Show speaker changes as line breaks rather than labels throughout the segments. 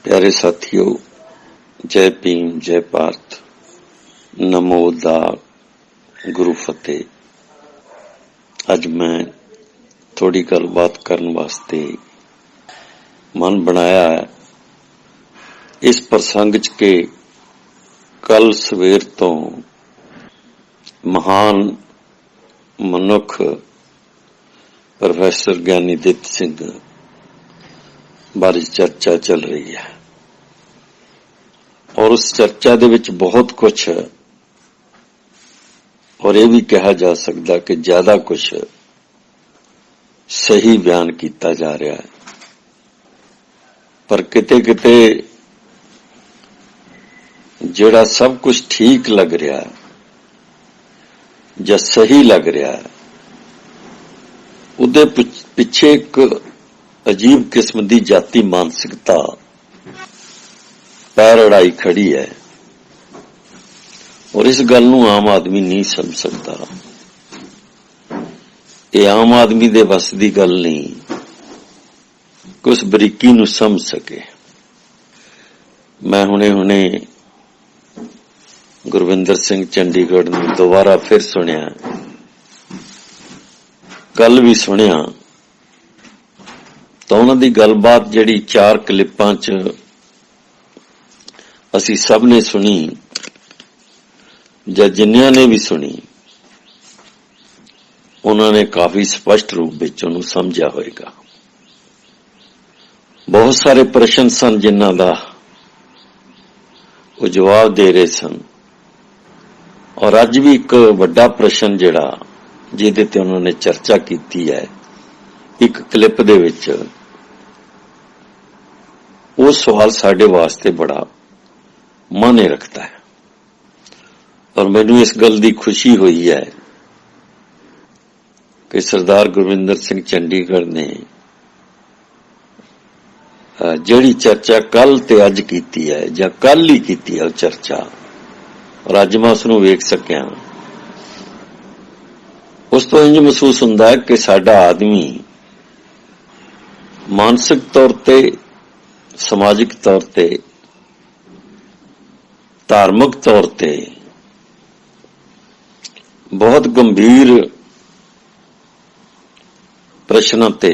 प्यारे साथियों, जय भीम, जय भारत, नमो दा गुरु फतेह। अज मैं थोड़ी गलबात करने वास्ते मन बनाया है इस प्रसंग च के कल सवेर तो महान मनुख प्रोफेसर ज्ञानी दित्त सिंह बारे चर्चा चल रही है और उस चर्चा दे विच बहुत कुछ और यह भी कहा जा सकता कि ज्यादा कुछ सही बयान किया जा रहा है, पर किते किते जिहड़ा सब कुछ ठीक लग रहा है या सही लग रहा है, उहदे पिछे एक अजीब किस्म की जाति मानसिकता पैर अड़ाई खड़ी है और इस गल नूं आम आदमी नहीं समझ सकता। ये आम आदमी दे बस दी गल नहीं कि उस बरीकी नूं समझ सके। मैं हुणे गुरविंदर सिंह चंडीगढ़ नूं दोबारा फिर सुनिया, कल भी सुनिया, तो उन्हां दी गलबात जिहड़ी 4 क्लिपां च असी सब ने सुनी या जिन्नियां ने भी सुनी, उन्होंने काफी स्पष्ट रूप विच उहनूं समझा होएगा। बहुत सारे प्रश्न सन जिन्हां दा वो जवाब दे रहे सन और अज भी एक वड्डा प्रश्न जिहड़ा जिहदे ते उन्होंने चर्चा की है एक क्लिप दे विच, वो सवाल साडे वास्ते बड़ा माने रखता है और मैनू इस गल की खुशी हुई है कि सरदार गुरविंदर सिंह चंडीगढ़ ने जिहड़ी चर्चा कल ते अज की है या कल ही की है चर्चा, और अज मैं उसनूं वेख सकिया, उस तो इंज महसूस हुंदा है कि साडा आदमी मानसिक तौर ते, समाजिक तौर ते, धार्मिक तौर ते बहुत गंभीर प्रश्नों ते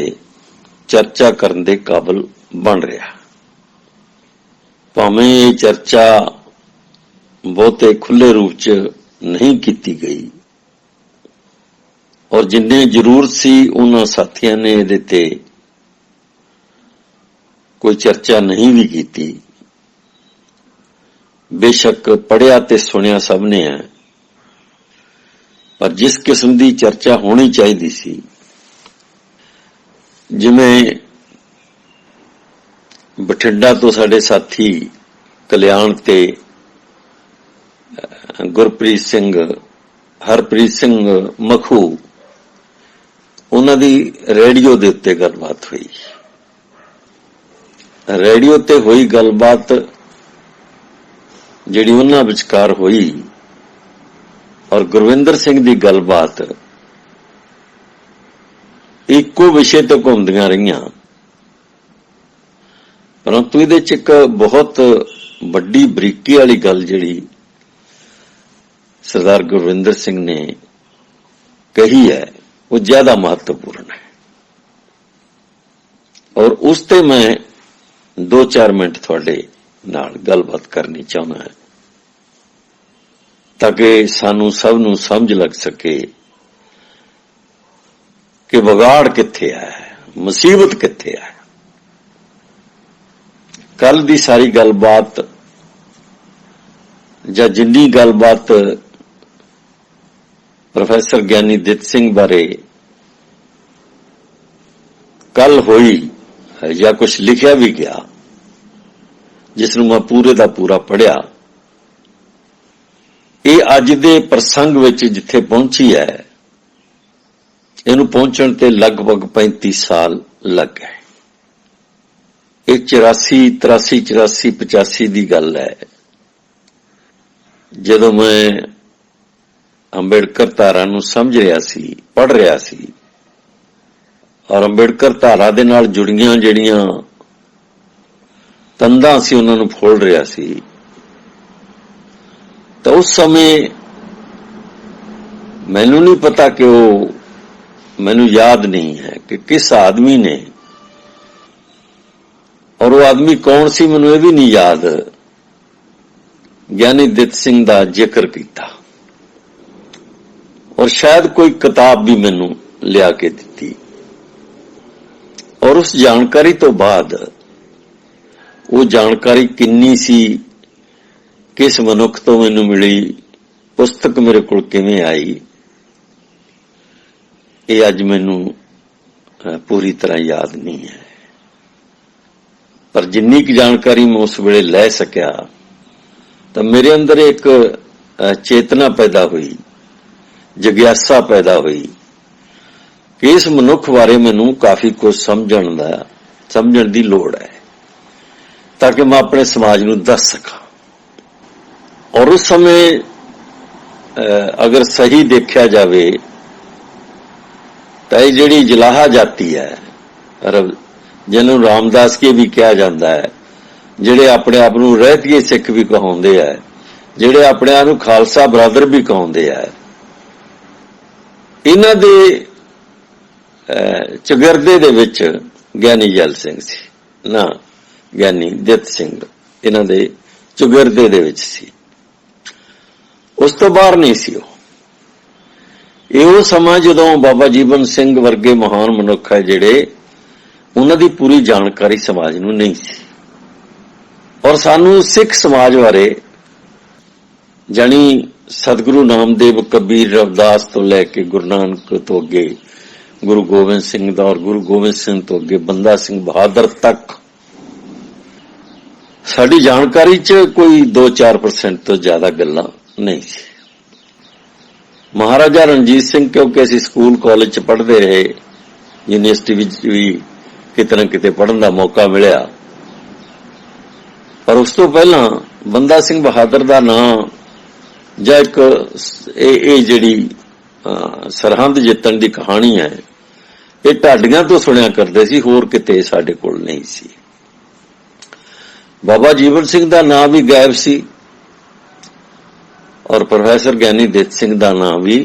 चर्चा करने दे काबिल बन रहा। भावें ये चर्चा बहुते खुले रूप च नहीं की गई और जिन्ने जरूर सी उन्हां साथियां ने इहदे ते कोई चर्चा नहीं भी की। बेशक पढ़िया ते सुनिया सब ने है, पर जिस किस्म की चर्चा होनी चाहिए सी, जिवें बठिंडा तो साडे साथी कल्याण ते गुरप्रीत सिंह, हरप्रीत सिंह मखू, उन्हां दी रेडियो दे उत्ते गलबात हुई। रेडियो ते हुई गलबात जिहड़ी उन्हां विचकार हुई और गुरविंदर सिंह दी गलबात इक्को विषय ते घूमदियां रहियां, परंतु इहदे च एक बहुत वड्डी बरीकी वाली गल जिहड़ी सरदार गुरविंदर सिंह ने कही है वो ज्यादा महत्वपूर्ण है और उस ते मैं 2-4 मिनट थोड़े नाल गलबात करनी चाहना है ताकि सानू सब नू समझ लग सके कि बगाड़ कित्थे है, मुसीबत कित्थे है। कल दी सारी गलबात या जिन्नी गलबात प्रोफेसर ज्ञानी दित्त सिंह बारे कल हुई या कुछ लिखिया भी गया, जिसनूं मैं पूरे दा पूरा पढ़िया, ये अज दे प्रसंग विच जिथे पहुंची है, इहनूं पहुंचण ते लगभग 35 साल लग गए। ये 84, 83, 84, 85 दी गल है जदों मैं अंबेडकर धारा नूं समझ रहा सी, पढ़ रहा सी और अंबेडकर धारा दे नाल जुड़ियां जिहड़ियां ਤੰਦਾਂ ਸੀ ਉਹਨਾਂ ਨੂੰ ਫੋਲ ਰਿਹਾ ਸੀ। ਤਾਂ ਉਸ ਸਮੇਂ ਮੈਨੂੰ ਨਹੀਂ ਪਤਾ ਕਿ ਮੈਨੂੰ ਯਾਦ ਨਹੀਂ ਹੈ ਕਿ ਕਿਸ ਆਦਮੀ ਨੇ, ਔਰ ਉਹ ਆਦਮੀ ਕੌਣ ਸੀ ਮੈਨੂੰ ਇਹ ਵੀ ਨਹੀਂ ਯਾਦ, ਗਿਆਨੀ ਦਿੱਤ ਸਿੰਘ ਦਾ ਜ਼ਿਕਰ ਕੀਤਾ, ਔਰ ਸ਼ਾਇਦ ਕੋਈ ਕਿਤਾਬ ਵੀ ਮੈਨੂੰ ਲਿਆ ਕੇ ਦਿੱਤੀ। ਔਰ ਉਸ ਜਾਣਕਾਰੀ ਤੋਂ ਬਾਅਦ ਉਹ ਜਾਣਕਾਰੀ ਕਿੰਨੀ ਸੀ, ਕਿਸ ਮਨੁੱਖ ਤੋਂ ਮੈਨੂੰ ਮਿਲੀ, ਪੁਸਤਕ ਮੇਰੇ ਕੋਲ ਕਿਵੇਂ ਆਈ, ਇਹ ਅੱਜ ਮੈਨੂੰ ਪੂਰੀ ਤਰ੍ਹਾਂ ਯਾਦ ਨਹੀਂ ਹੈ। ਪਰ ਜਿੰਨੀ ਕੁ ਜਾਣਕਾਰੀ ਮੈਂ ਉਸ ਵੇਲੇ ਲੈ ਸਕਿਆ ਤਾਂ ਮੇਰੇ ਅੰਦਰ ਇੱਕ ਚੇਤਨਾ ਪੈਦਾ ਹੋਈ, ਜਿਗਿਆਸਾ ਪੈਦਾ ਹੋਈ ਕਿ ਇਸ ਮਨੁੱਖ ਬਾਰੇ ਮੈਨੂੰ ਕਾਫੀ ਕੁਝ ਸਮਝਣ ਦੀ ਲੋੜ ਹੈ ਤਾਂ ਕਿ ਮੈਂ ਆਪਣੇ ਸਮਾਜ ਨੂੰ ਦੱਸ ਸਕਾਂ। ਔਰ ਉਸ ਸਮੇਂ ਅਗਰ ਸਹੀ ਦੇਖਿਆ ਜਾਵੇ ਤਾਂ ਇਹ ਜਿਹੜੀ ਜਲਾਹਾ ਜਾਤੀ ਹੈ, ਜਿਹਨੂੰ ਰਾਮਦਾਸ ਕੀ ਵੀ ਕਿਹਾ ਜਾਂਦਾ ਹੈ, ਜਿਹੜੇ ਆਪਣੇ ਆਪ ਨੂੰ ਰਹਿਤੀਏ ਸਿੱਖ ਵੀ ਕਹਾਉਂਦੇ ਆ, ਜਿਹੜੇ ਆਪਣੇ ਆਪ ਨੂੰ ਖਾਲਸਾ ਬਰਾਦਰ ਵੀ ਕਹਾਉਂਦੇ ਆ, ਇਹਨਾਂ ਦੇ ਚਗਿਰਦੇ ਦੇ ਵਿੱਚ ਗਿਆਨੀ ਜੈਲ ਸਿੰਘ ਸੀ ਨਾ, ਗਿਆਨੀ ਦਿੱਤ ਸਿੰਘ ਇਹਨਾਂ ਦੇ ਚਗਿਰਦੇ ਦੇ ਵਿੱਚ ਸੀ, ਉਸ ਤੋਂ ਬਾਹਰ ਨਹੀਂ ਸੀ। ਉਹ ਸਮਾਂ ਜਦੋਂ ਬਾਬਾ ਜੀਵਨ ਸਿੰਘ ਵਰਗੇ ਮਹਾਨ ਮਨੁੱਖ ਹੈ ਜਿਹੜੇ, ਉਹਨਾਂ ਦੀ ਪੂਰੀ ਜਾਣਕਾਰੀ ਸਮਾਜ ਨੂੰ ਨਹੀਂ ਸੀ। ਔਰ ਸਾਨੂੰ ਸਿੱਖ ਸਮਾਜ ਬਾਰੇ ਜਾਣੀ ਸਤਿਗੁਰੂ ਨਾਮਦੇਵ, ਕਬੀਰ, ਰਵਿਦਾਸ ਤੋਂ ਲੈ ਕੇ ਗੁਰੂ ਨਾਨਕ ਤੋਂ ਅੱਗੇ ਗੁਰੂ ਗੋਬਿੰਦ ਸਿੰਘ ਦਾ, ਔਰ ਗੁਰੂ ਗੋਬਿੰਦ ਸਿੰਘ ਤੋਂ ਅੱਗੇ ਬੰਦਾ ਸਿੰਘ ਬਹਾਦਰ ਤੱਕ ਸਾਡੀ ਜਾਣਕਾਰੀ 'ਚ ਕੋਈ 2-4% ਤੋਂ ਜ਼ਿਆਦਾ ਗੱਲਾਂ ਨਹੀਂ ਸੀ। ਮਹਾਰਾਜਾ ਰਣਜੀਤ ਸਿੰਘ, ਕਿਉਂਕਿ ਅਸੀਂ ਸਕੂਲ ਕਾਲਜ 'ਚ ਪੜ੍ਹਦੇ ਰਹੇ, ਯੂਨੀਵਰਸਿਟੀ ਵਿੱਚ ਵੀ ਕਿਤੇ ਨਾ ਕਿਤੇ ਪੜ੍ਹਨ ਦਾ ਮੌਕਾ ਮਿਲਿਆ, ਪਰ ਉਸ ਤੋਂ ਪਹਿਲਾਂ ਬੰਦਾ ਸਿੰਘ ਬਹਾਦਰ ਦਾ ਨਾਂ ਜਾਂ ਇੱਕ ਇਹ ਜਿਹੜੀ ਸਰਹੰਦ ਜਿੱਤਣ ਦੀ ਕਹਾਣੀ ਹੈ, ਇਹ ਢਾਡੀਆਂ ਤੋਂ ਸੁਣਿਆ ਕਰਦੇ ਸੀ, ਹੋਰ ਕਿਤੇ ਸਾਡੇ ਕੋਲ ਨਹੀਂ ਸੀ। ਬਾਬਾ ਜੀਵਨ ਸਿੰਘ ਦਾ ਨਾਂ ਵੀ ਗਾਇਬ ਸੀ, ਔਰ ਪ੍ਰੋਫੈਸਰ ਗਿਆਨੀ ਦਿੱਤ ਸਿੰਘ ਦਾ ਨਾਂ ਵੀ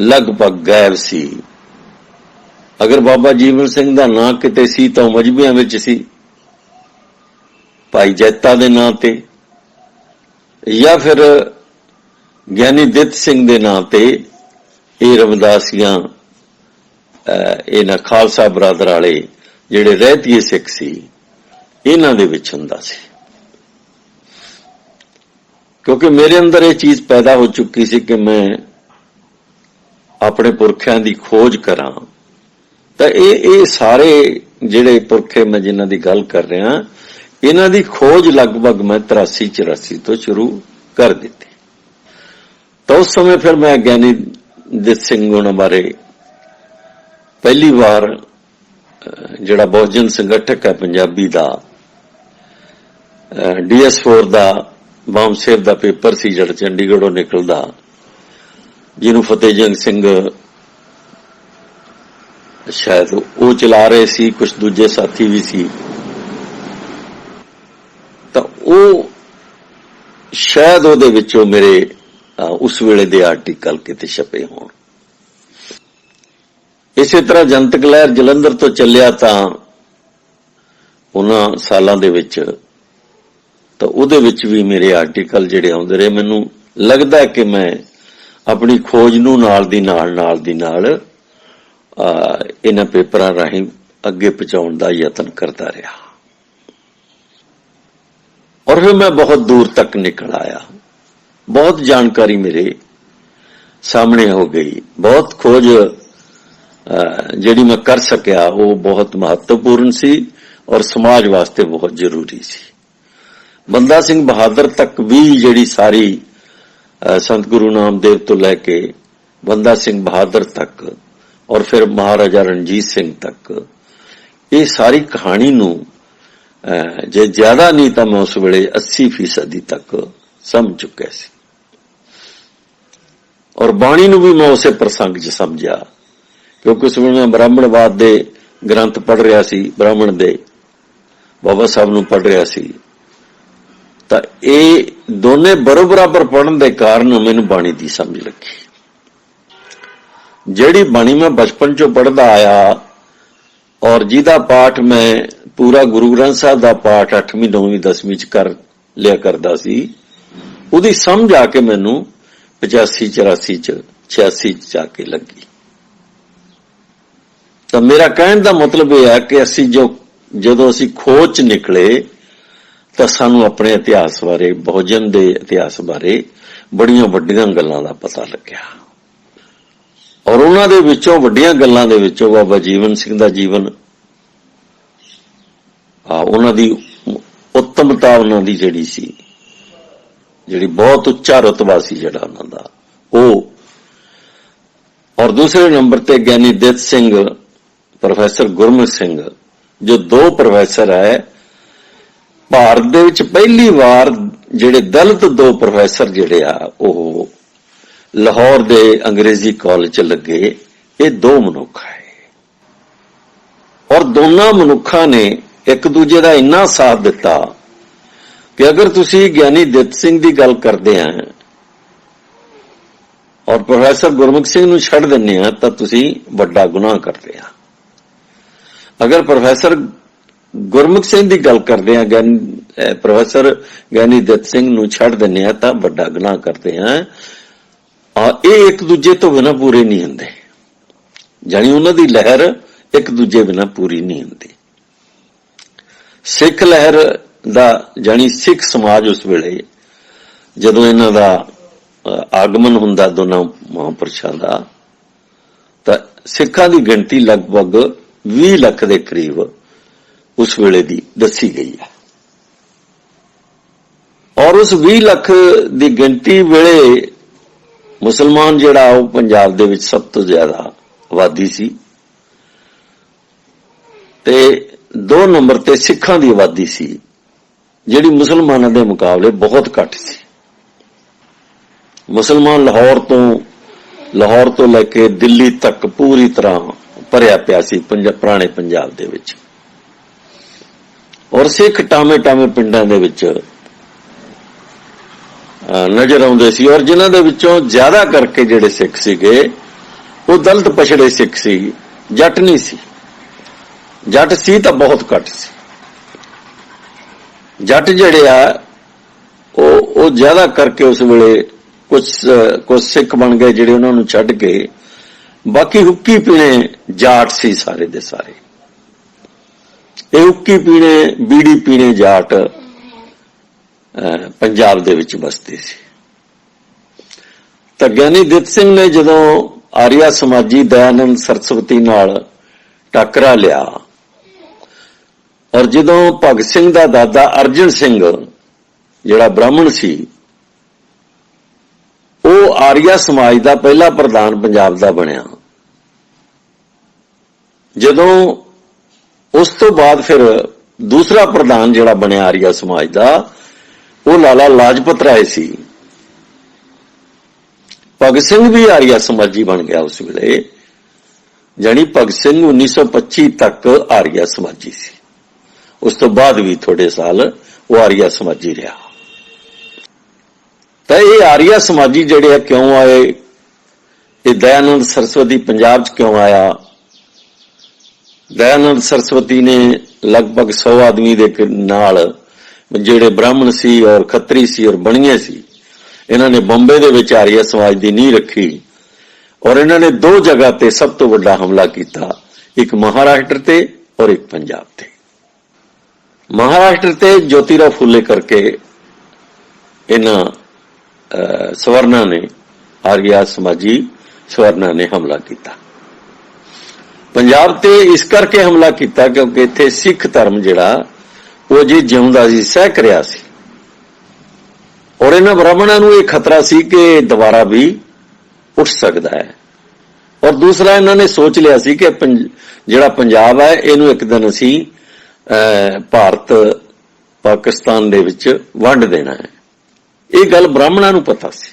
ਲਗਭਗ ਗਾਇਬ ਸੀ। ਅਗਰ ਬਾਬਾ ਜੀਵਨ ਸਿੰਘ ਦਾ ਨਾਂ ਕਿਤੇ ਸੀ ਤਾਂ ਮਜਬੀਆਂ ਵਿੱਚ ਸੀ, ਭਾਈ ਜੈਤਾ ਦੇ ਨਾਂ ਤੇ, ਜਾਂ ਫਿਰ ਗਿਆਨੀ ਦਿੱਤ ਸਿੰਘ ਦੇ ਨਾਂ ਤੇ ਇਹ ਰਵਿਦਾਸੀਆਂ, ਇਹਨਾਂ ਖਾਲਸਾ ਬਰਾਦਰ ਵਾਲੇ ਜਿਹੜੇ ਰਹਿਤੀਏ ਸਿੱਖ ਸੀ, ਇਹਨਾਂ ਦੇ ਵਿੱਚ ਹੁੰਦਾ ਸੀ। ਕਿਉਂਕਿ ਮੇਰੇ ਅੰਦਰ ਇਹ ਚੀਜ਼ ਪੈਦਾ ਹੋ ਚੁੱਕੀ ਸੀ ਕਿ ਮੈਂ ਆਪਣੇ ਪੁਰਖਿਆਂ ਦੀ ਖੋਜ ਕਰਾਂ, ਤਾਂ ਇਹ ਸਾਰੇ ਜਿਹੜੇ ਪੁਰਖੇ ਮੈਂ ਜਿਨ੍ਹਾਂ ਦੀ ਗੱਲ ਕਰ ਰਿਹਾ, ਇਹਨਾਂ ਦੀ ਖੋਜ ਲਗਭਗ ਮੈਂ 83-84 ਤੋਂ ਸ਼ੁਰੂ ਕਰ ਦਿੱਤੀ। ਤਾਂ ਉਸ ਸਮੇਂ ਫਿਰ ਮੈਂ ਗਿਆਨੀ ਦਿੱਤ ਸਿੰਘ ਉਹਨਾਂ ਬਾਰੇ ਪਹਿਲੀ ਵਾਰ ਜਿਹੜਾ ਬਹੁਜਨ ਸੰਗਠਕ ਹੈ ਪੰਜਾਬੀ ਦਾ, DS4 ਦਾ ਬਾਮ ਸਾਹਿਬ ਦਾ ਪੇਪਰ ਸੀ ਜਿਹੜਾ ਚੰਡੀਗੜ੍ਹੋਂ ਨਿਕਲਦਾ, ਜਿਹਨੂੰ ਫਤਿਹ ਜੰਗ ਸਿੰਘ ਸ਼ਾਇਦ ਉਹ ਚਲਾ ਰਹੇ ਸੀ, ਕੁਝ ਦੂਜੇ ਸਾਥੀ ਵੀ ਸੀ, ਤਾਂ ਉਹ ਸ਼ਾਇਦ ਉਹਦੇ ਵਿੱਚੋਂ ਮੇਰੇ ਉਸ ਵੇਲੇ ਦੇ ਆਰਟੀਕਲ ਕਿਤੇ ਛਪੇ ਹੋਣ। ਇਸੇ ਤਰ੍ਹਾਂ ਜਨਤਕ ਲਹਿਰ ਜਲੰਧਰ ਤੋਂ ਚੱਲਿਆ ਤਾਂ ਉਹਨਾਂ ਸਾਲਾਂ ਦੇ ਵਿੱਚ, ਤਾਂ ਉਹਦੇ ਵਿੱਚ ਵੀ ਮੇਰੇ ਆਰਟੀਕਲ ਜਿਹੜੇ ਆਉਂਦੇ ਰਹੇ। ਮੈਨੂੰ ਲੱਗਦਾ ਕਿ ਮੈਂ ਆਪਣੀ ਖੋਜ ਨੂੰ ਨਾਲ ਦੀ ਨਾਲ ਇਹਨਾਂ ਪੇਪਰਾਂ ਰਾਹੀਂ ਅੱਗੇ ਪਹੁੰਚਾਉਣ ਦਾ ਯਤਨ ਕਰਦਾ ਰਿਹਾ, ਔਰ ਫਿਰ ਮੈਂ ਬਹੁਤ ਦੂਰ ਤੱਕ ਨਿਕਲ ਆਇਆ। ਬਹੁਤ ਜਾਣਕਾਰੀ ਮੇਰੇ ਸਾਹਮਣੇ ਹੋ ਗਈ, ਬਹੁਤ ਖੋਜ ਜਿਹੜੀ ਮੈਂ ਕਰ ਸਕਿਆ ਉਹ ਬਹੁਤ ਮਹੱਤਵਪੂਰਨ ਸੀ ਔਰ ਸਮਾਜ ਵਾਸਤੇ ਬਹੁਤ ਜ਼ਰੂਰੀ ਸੀ। ਬੰਦਾ ਸਿੰਘ ਬਹਾਦਰ ਤੱਕ ਵੀ ਜਿਹੜੀ ਸਾਰੀ ਸੰਤ ਗੁਰੂ ਨਾਮਦੇਵ ਤੋਂ ਲੈ ਕੇ ਬੰਦਾ ਸਿੰਘ ਬਹਾਦਰ ਤੱਕ ਔਰ ਫਿਰ ਮਹਾਰਾਜਾ ਰਣਜੀਤ ਸਿੰਘ ਤੱਕ, ਇਹ ਸਾਰੀ ਕਹਾਣੀ ਨੂੰ ਜੇ ਜ਼ਿਆਦਾ ਨਹੀਂ ਤਾਂ ਮੈਂ ਉਸ ਵੇਲੇ 80% ਤੱਕ ਸਮਝ ਚੁੱਕਿਆ ਸੀ। ਔਰ ਬਾਣੀ ਨੂੰ ਵੀ ਮੈਂ ਉਸੇ ਪ੍ਰਸੰਗ 'ਚ ਸਮਝਿਆ, ਕਿਉਂਕਿ ਉਸ ਵੇਲੇ ਮੈਂ ਬ੍ਰਾਹਮਣਵਾਦ ਦੇ ਗ੍ਰੰਥ ਪੜ੍ਹ ਰਿਹਾ ਸੀ, ਬ੍ਰਾਹਮਣ ਦੇ, बाबा साहब नूं पढ़ रहा सी तां ये दोने बराबर पढ़न दे कारण मैनूं बाणी दी समझ लगी। जिहड़ी बाणी मैं बचपन चों पढ़दा आया और जिहदा पाठ मैं पूरा गुरु ग्रंथ साहब दा पाठ 8वीं 9वीं 10वीं च कर लिया करदा सी, उहदी समझ आके मैनूं 85 84 च 86 च जाके लगी। तो मेरा कहण दा मतलब यह है कि असी जदों असी खोज च निकले तो सानू अपने इतिहास बारे, बहुजन दे इतिहास बारे बड़ियां वड्डियां गल्लां दा पता लग्या और उन्हां दे विचों वड्डियां गल्लां दे विचों बाबा जीवन सिंह दा जीवन, उन्हां दी उत्तमता, उन्हां दी जिहड़ी सी, जिहड़ी बहुत उच्चा रुतबा सी जिहड़ा उन्हां दा ਉਹ, और दूसरे नंबर ते ज्ञानी दित सिंह, प्रोफैसर गुरमुख सिंह, जो दो प्रोफैसर है भारत दे विच पहली बार जिहड़े दलित दो प्रोफैसर जिहड़े आ ਉਹ लाहौर दे अंग्रेजी कॉलेज च लगे। ये दो मनुख है और दोनों मनुखा ने एक दूजे का इन्ना साथ दिता कि अगर तुसी ज्ञानी दित सिंह की गल करते हैं और प्रोफैसर गुरमुख सिंह नूं छड्ड दिंदे आ तां तुसी वड्डा गुनाह करते हैं। अगर प्रोफैसर गुरमुख सिंह की गल करते हैं, प्रोफैसर ज्ञानी दित सिंह नूं छड्ड दिंदे आ तां वड्डा गुनाह करते हैं। ये एक दूजे तो बिना पूरे नहीं होंदे, जानी उन्हां दी लहर एक दूजे बिना पूरी नहीं होंदी। सिख लहर दा जानी सिख समाज उस वेले जदों इन्हां दा आगमन हुंदा दोनों महापुरुषां दा, तां सिखां दी गिणती लगभग 20 लाख के करीब उस वेले दी दसी गई है और उस 20 लाख की गिणती वेले मुसलमान जिहड़ा वो पंजाब दे विच सब तो ज्यादा आबादी सी ते 2 नंबर ते सिखां दी आबादी सी जिहड़ी मुसलमानां दे मुकाबले बहुत घट सी। मुसलमान लाहौर तो लैके दिल्ली तक पूरी तरह भरिया पिया सी पुराने पंजाब दे विच और सिख टामे टामे पिंडां दे विच नजर आउंदे सी और जिन्हां दे विचों ज्यादा करके जिहड़े सिख सीगे वो दलित पछड़े सिख सी, जट नहीं सी। जट सी तां बहुत घट सी। जट जिहड़े आ वो ज्यादा करके उस वेले कुछ सिख बन गए जिहड़े उन्हां नूं छड्ड के बाकी हुक्की पीने जाट सी सारे दे सारे। ये हुक्की पीने बीड़ी पीने जाट पंजाब दे विच बसते सी। तां ज्ञानी दित सिंह ने जदों आर्या समाजी दयानंद सरस्वती नाल टकरा लिया और जदों भगत सिंह दा दादा अर्जन सिंह जिहड़ा ब्राह्मण सी वो आर्या समाज दा पहला प्रधान पंजाब दा बनिया, जदों उस तो बाद फिर दूसरा प्रधान जिहड़ा बनिया आर्या समाज दा वो लाला लाजपत राय सी। भगत सिंह भी आर्या समाजी बन गया उस वेले, जानी भगत सिंह 1925 तक आर्या समाजी सी, उस तो बाद भी थोड़े साल वो आर्या समाजी रहा। तो ये आर्या समाजी जिहड़े क्यों आए, ये दयानंद सरस्वती पंजाब च क्यों आया? दयानंद सरस्वती ने लगभग 100 आदमी दे नाल जिहड़े ब्राह्मण सी और खत्री सी और बणिए सी, इन्हां ने बंबे दे विच आर्या समाज दी नींह रखी और इन्हां ने 2 जगह ते सब तो वड्डा हमला कीता, एक महाराष्ट्र ते और एक पंजाब ते। महाराष्ट्र ते ज्योतिराव फुले करके इन्हां सवर्णा ने, आर्या समाजी सवर्णा ने हमला किया। पंजाब ते इस करके हमला किया क्योंकि इत्थे सिख धर्म जिहड़ा वो जी जिउंदा सी, सहक रिहा सी और इन्हां ब्राह्मणां नूं ये खतरा सी कि दोबारा भी उठ सकदा है। और दूसरा इन्हां ने सोच लिया सी कि जिहड़ा पंजाब है इहनूं एक दिन असीं भारत पाकिस्तान दे विच वंड देना है। ये गल ब्राह्मणां नूं पता सी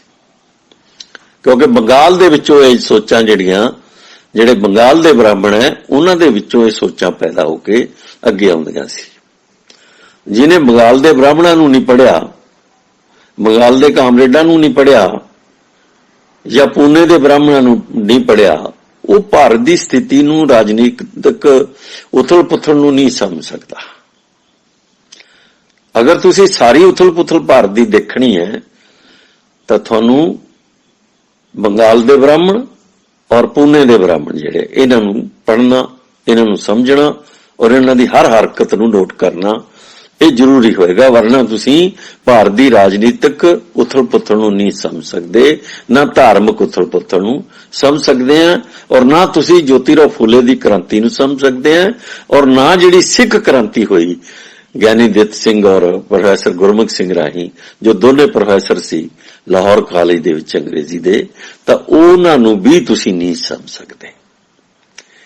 क्योंकि बंगाल दे विचों ये सोचां जिहड़े बंगाल दे ब्राह्मण है उन्हां दे विचों ये सोचां पैदा हो के अगे आउंदियां सी। ਜਿਹਨੇ ਬੰਗਾਲ ਦੇ ਬ੍ਰਾਹਮਣਾਂ ਨੂੰ ਨਹੀਂ ਪੜ੍ਹਿਆ, ਬੰਗਾਲ ਦੇ ਕਾਮਰੇਡਾਂ ਨੂੰ ਨਹੀਂ ਪੜ੍ਹਿਆ ਜਾਂ ਪੂਨੇ ਦੇ ਬ੍ਰਾਹਮਣਾਂ ਨੂੰ ਨਹੀਂ ਪੜ੍ਹਿਆ, ਉਹ ਭਾਰਤ ਦੀ ਸਥਿਤੀ ਨੂੰ, ਰਾਜਨੀਤਿਕ ਉਥਲ-ਪੁਥਲ ਨੂੰ ਨਹੀਂ ਸਮਝ ਸਕਦਾ। ਅਗਰ ਤੁਸੀਂ ਸਾਰੀ ਉਥਲ-ਪੁਥਲ ਭਾਰਤ ਦੀ ਦੇਖਣੀ ਹੈ ਤਾਂ ਤੁਹਾਨੂੰ ਬੰਗਾਲ ਦੇ ਬ੍ਰਾਹਮਣ ਔਰ ਪੂਨੇ ਦੇ ਬ੍ਰਾਹਮਣ ਜਿਹੜੇ, ਇਹਨਾਂ ਨੂੰ ਪੜ੍ਹਨਾ, ਇਹਨਾਂ ਨੂੰ ਸਮਝਣਾ ਔਰ ਇਹਨਾਂ ਦੀ ਹਰ ਹਰਕਤ ਨੂੰ ਨੋਟ ਕਰਨਾ ਇਹ ਜ਼ਰੂਰੀ ਹੋਏਗਾ, ਵਰਨਾ ਤੁਸੀਂ ਭਾਰਤ ਦੀ ਰਾਜਨੀਤਿਕ ਉਥਲ-ਪੁਥਲ ਨੂੰ ਨਹੀਂ ਸਮਝ ਸਕਦੇ, ਨਾ ਧਾਰਮਿਕ ਉਥਲ-ਪੁਥਲ ਨੂੰ ਸਮਝ ਸਕਦੇ ਆ, ਔਰ ਨਾ ਤੁਸੀਂ ਜੋਤੀਰਾਓ ਫੂਲੇ ਦੀ ਕ੍ਰਾਂਤੀ ਨੂੰ ਸਮਝ ਸਕਦੇ ਆ, ਔਰ ਨਾ ਜਿਹੜੀ ਸਿੱਖ ਕ੍ਰਾਂਤੀ ਹੋਈ ਗਿਆਨੀ ਦਿੱਤ ਸਿੰਘ ਔਰ ਪ੍ਰੋਫੈਸਰ ਗੁਰਮੁਖ ਸਿੰਘ ਰਾਹੀਂ, ਜੋ ਦੋਨੇ ਪ੍ਰੋਫੈਸਰ ਸੀ ਲਾਹੌਰ ਕਾਲਜ ਦੇ ਵਿੱਚ ਅੰਗਰੇਜ਼ੀ ਦੇ, ਤਾਂ ਉਹਨਾਂ ਨੂੰ ਵੀ ਤੁਸੀਂ ਨਹੀਂ ਸਮਝ ਸਕਦੇ।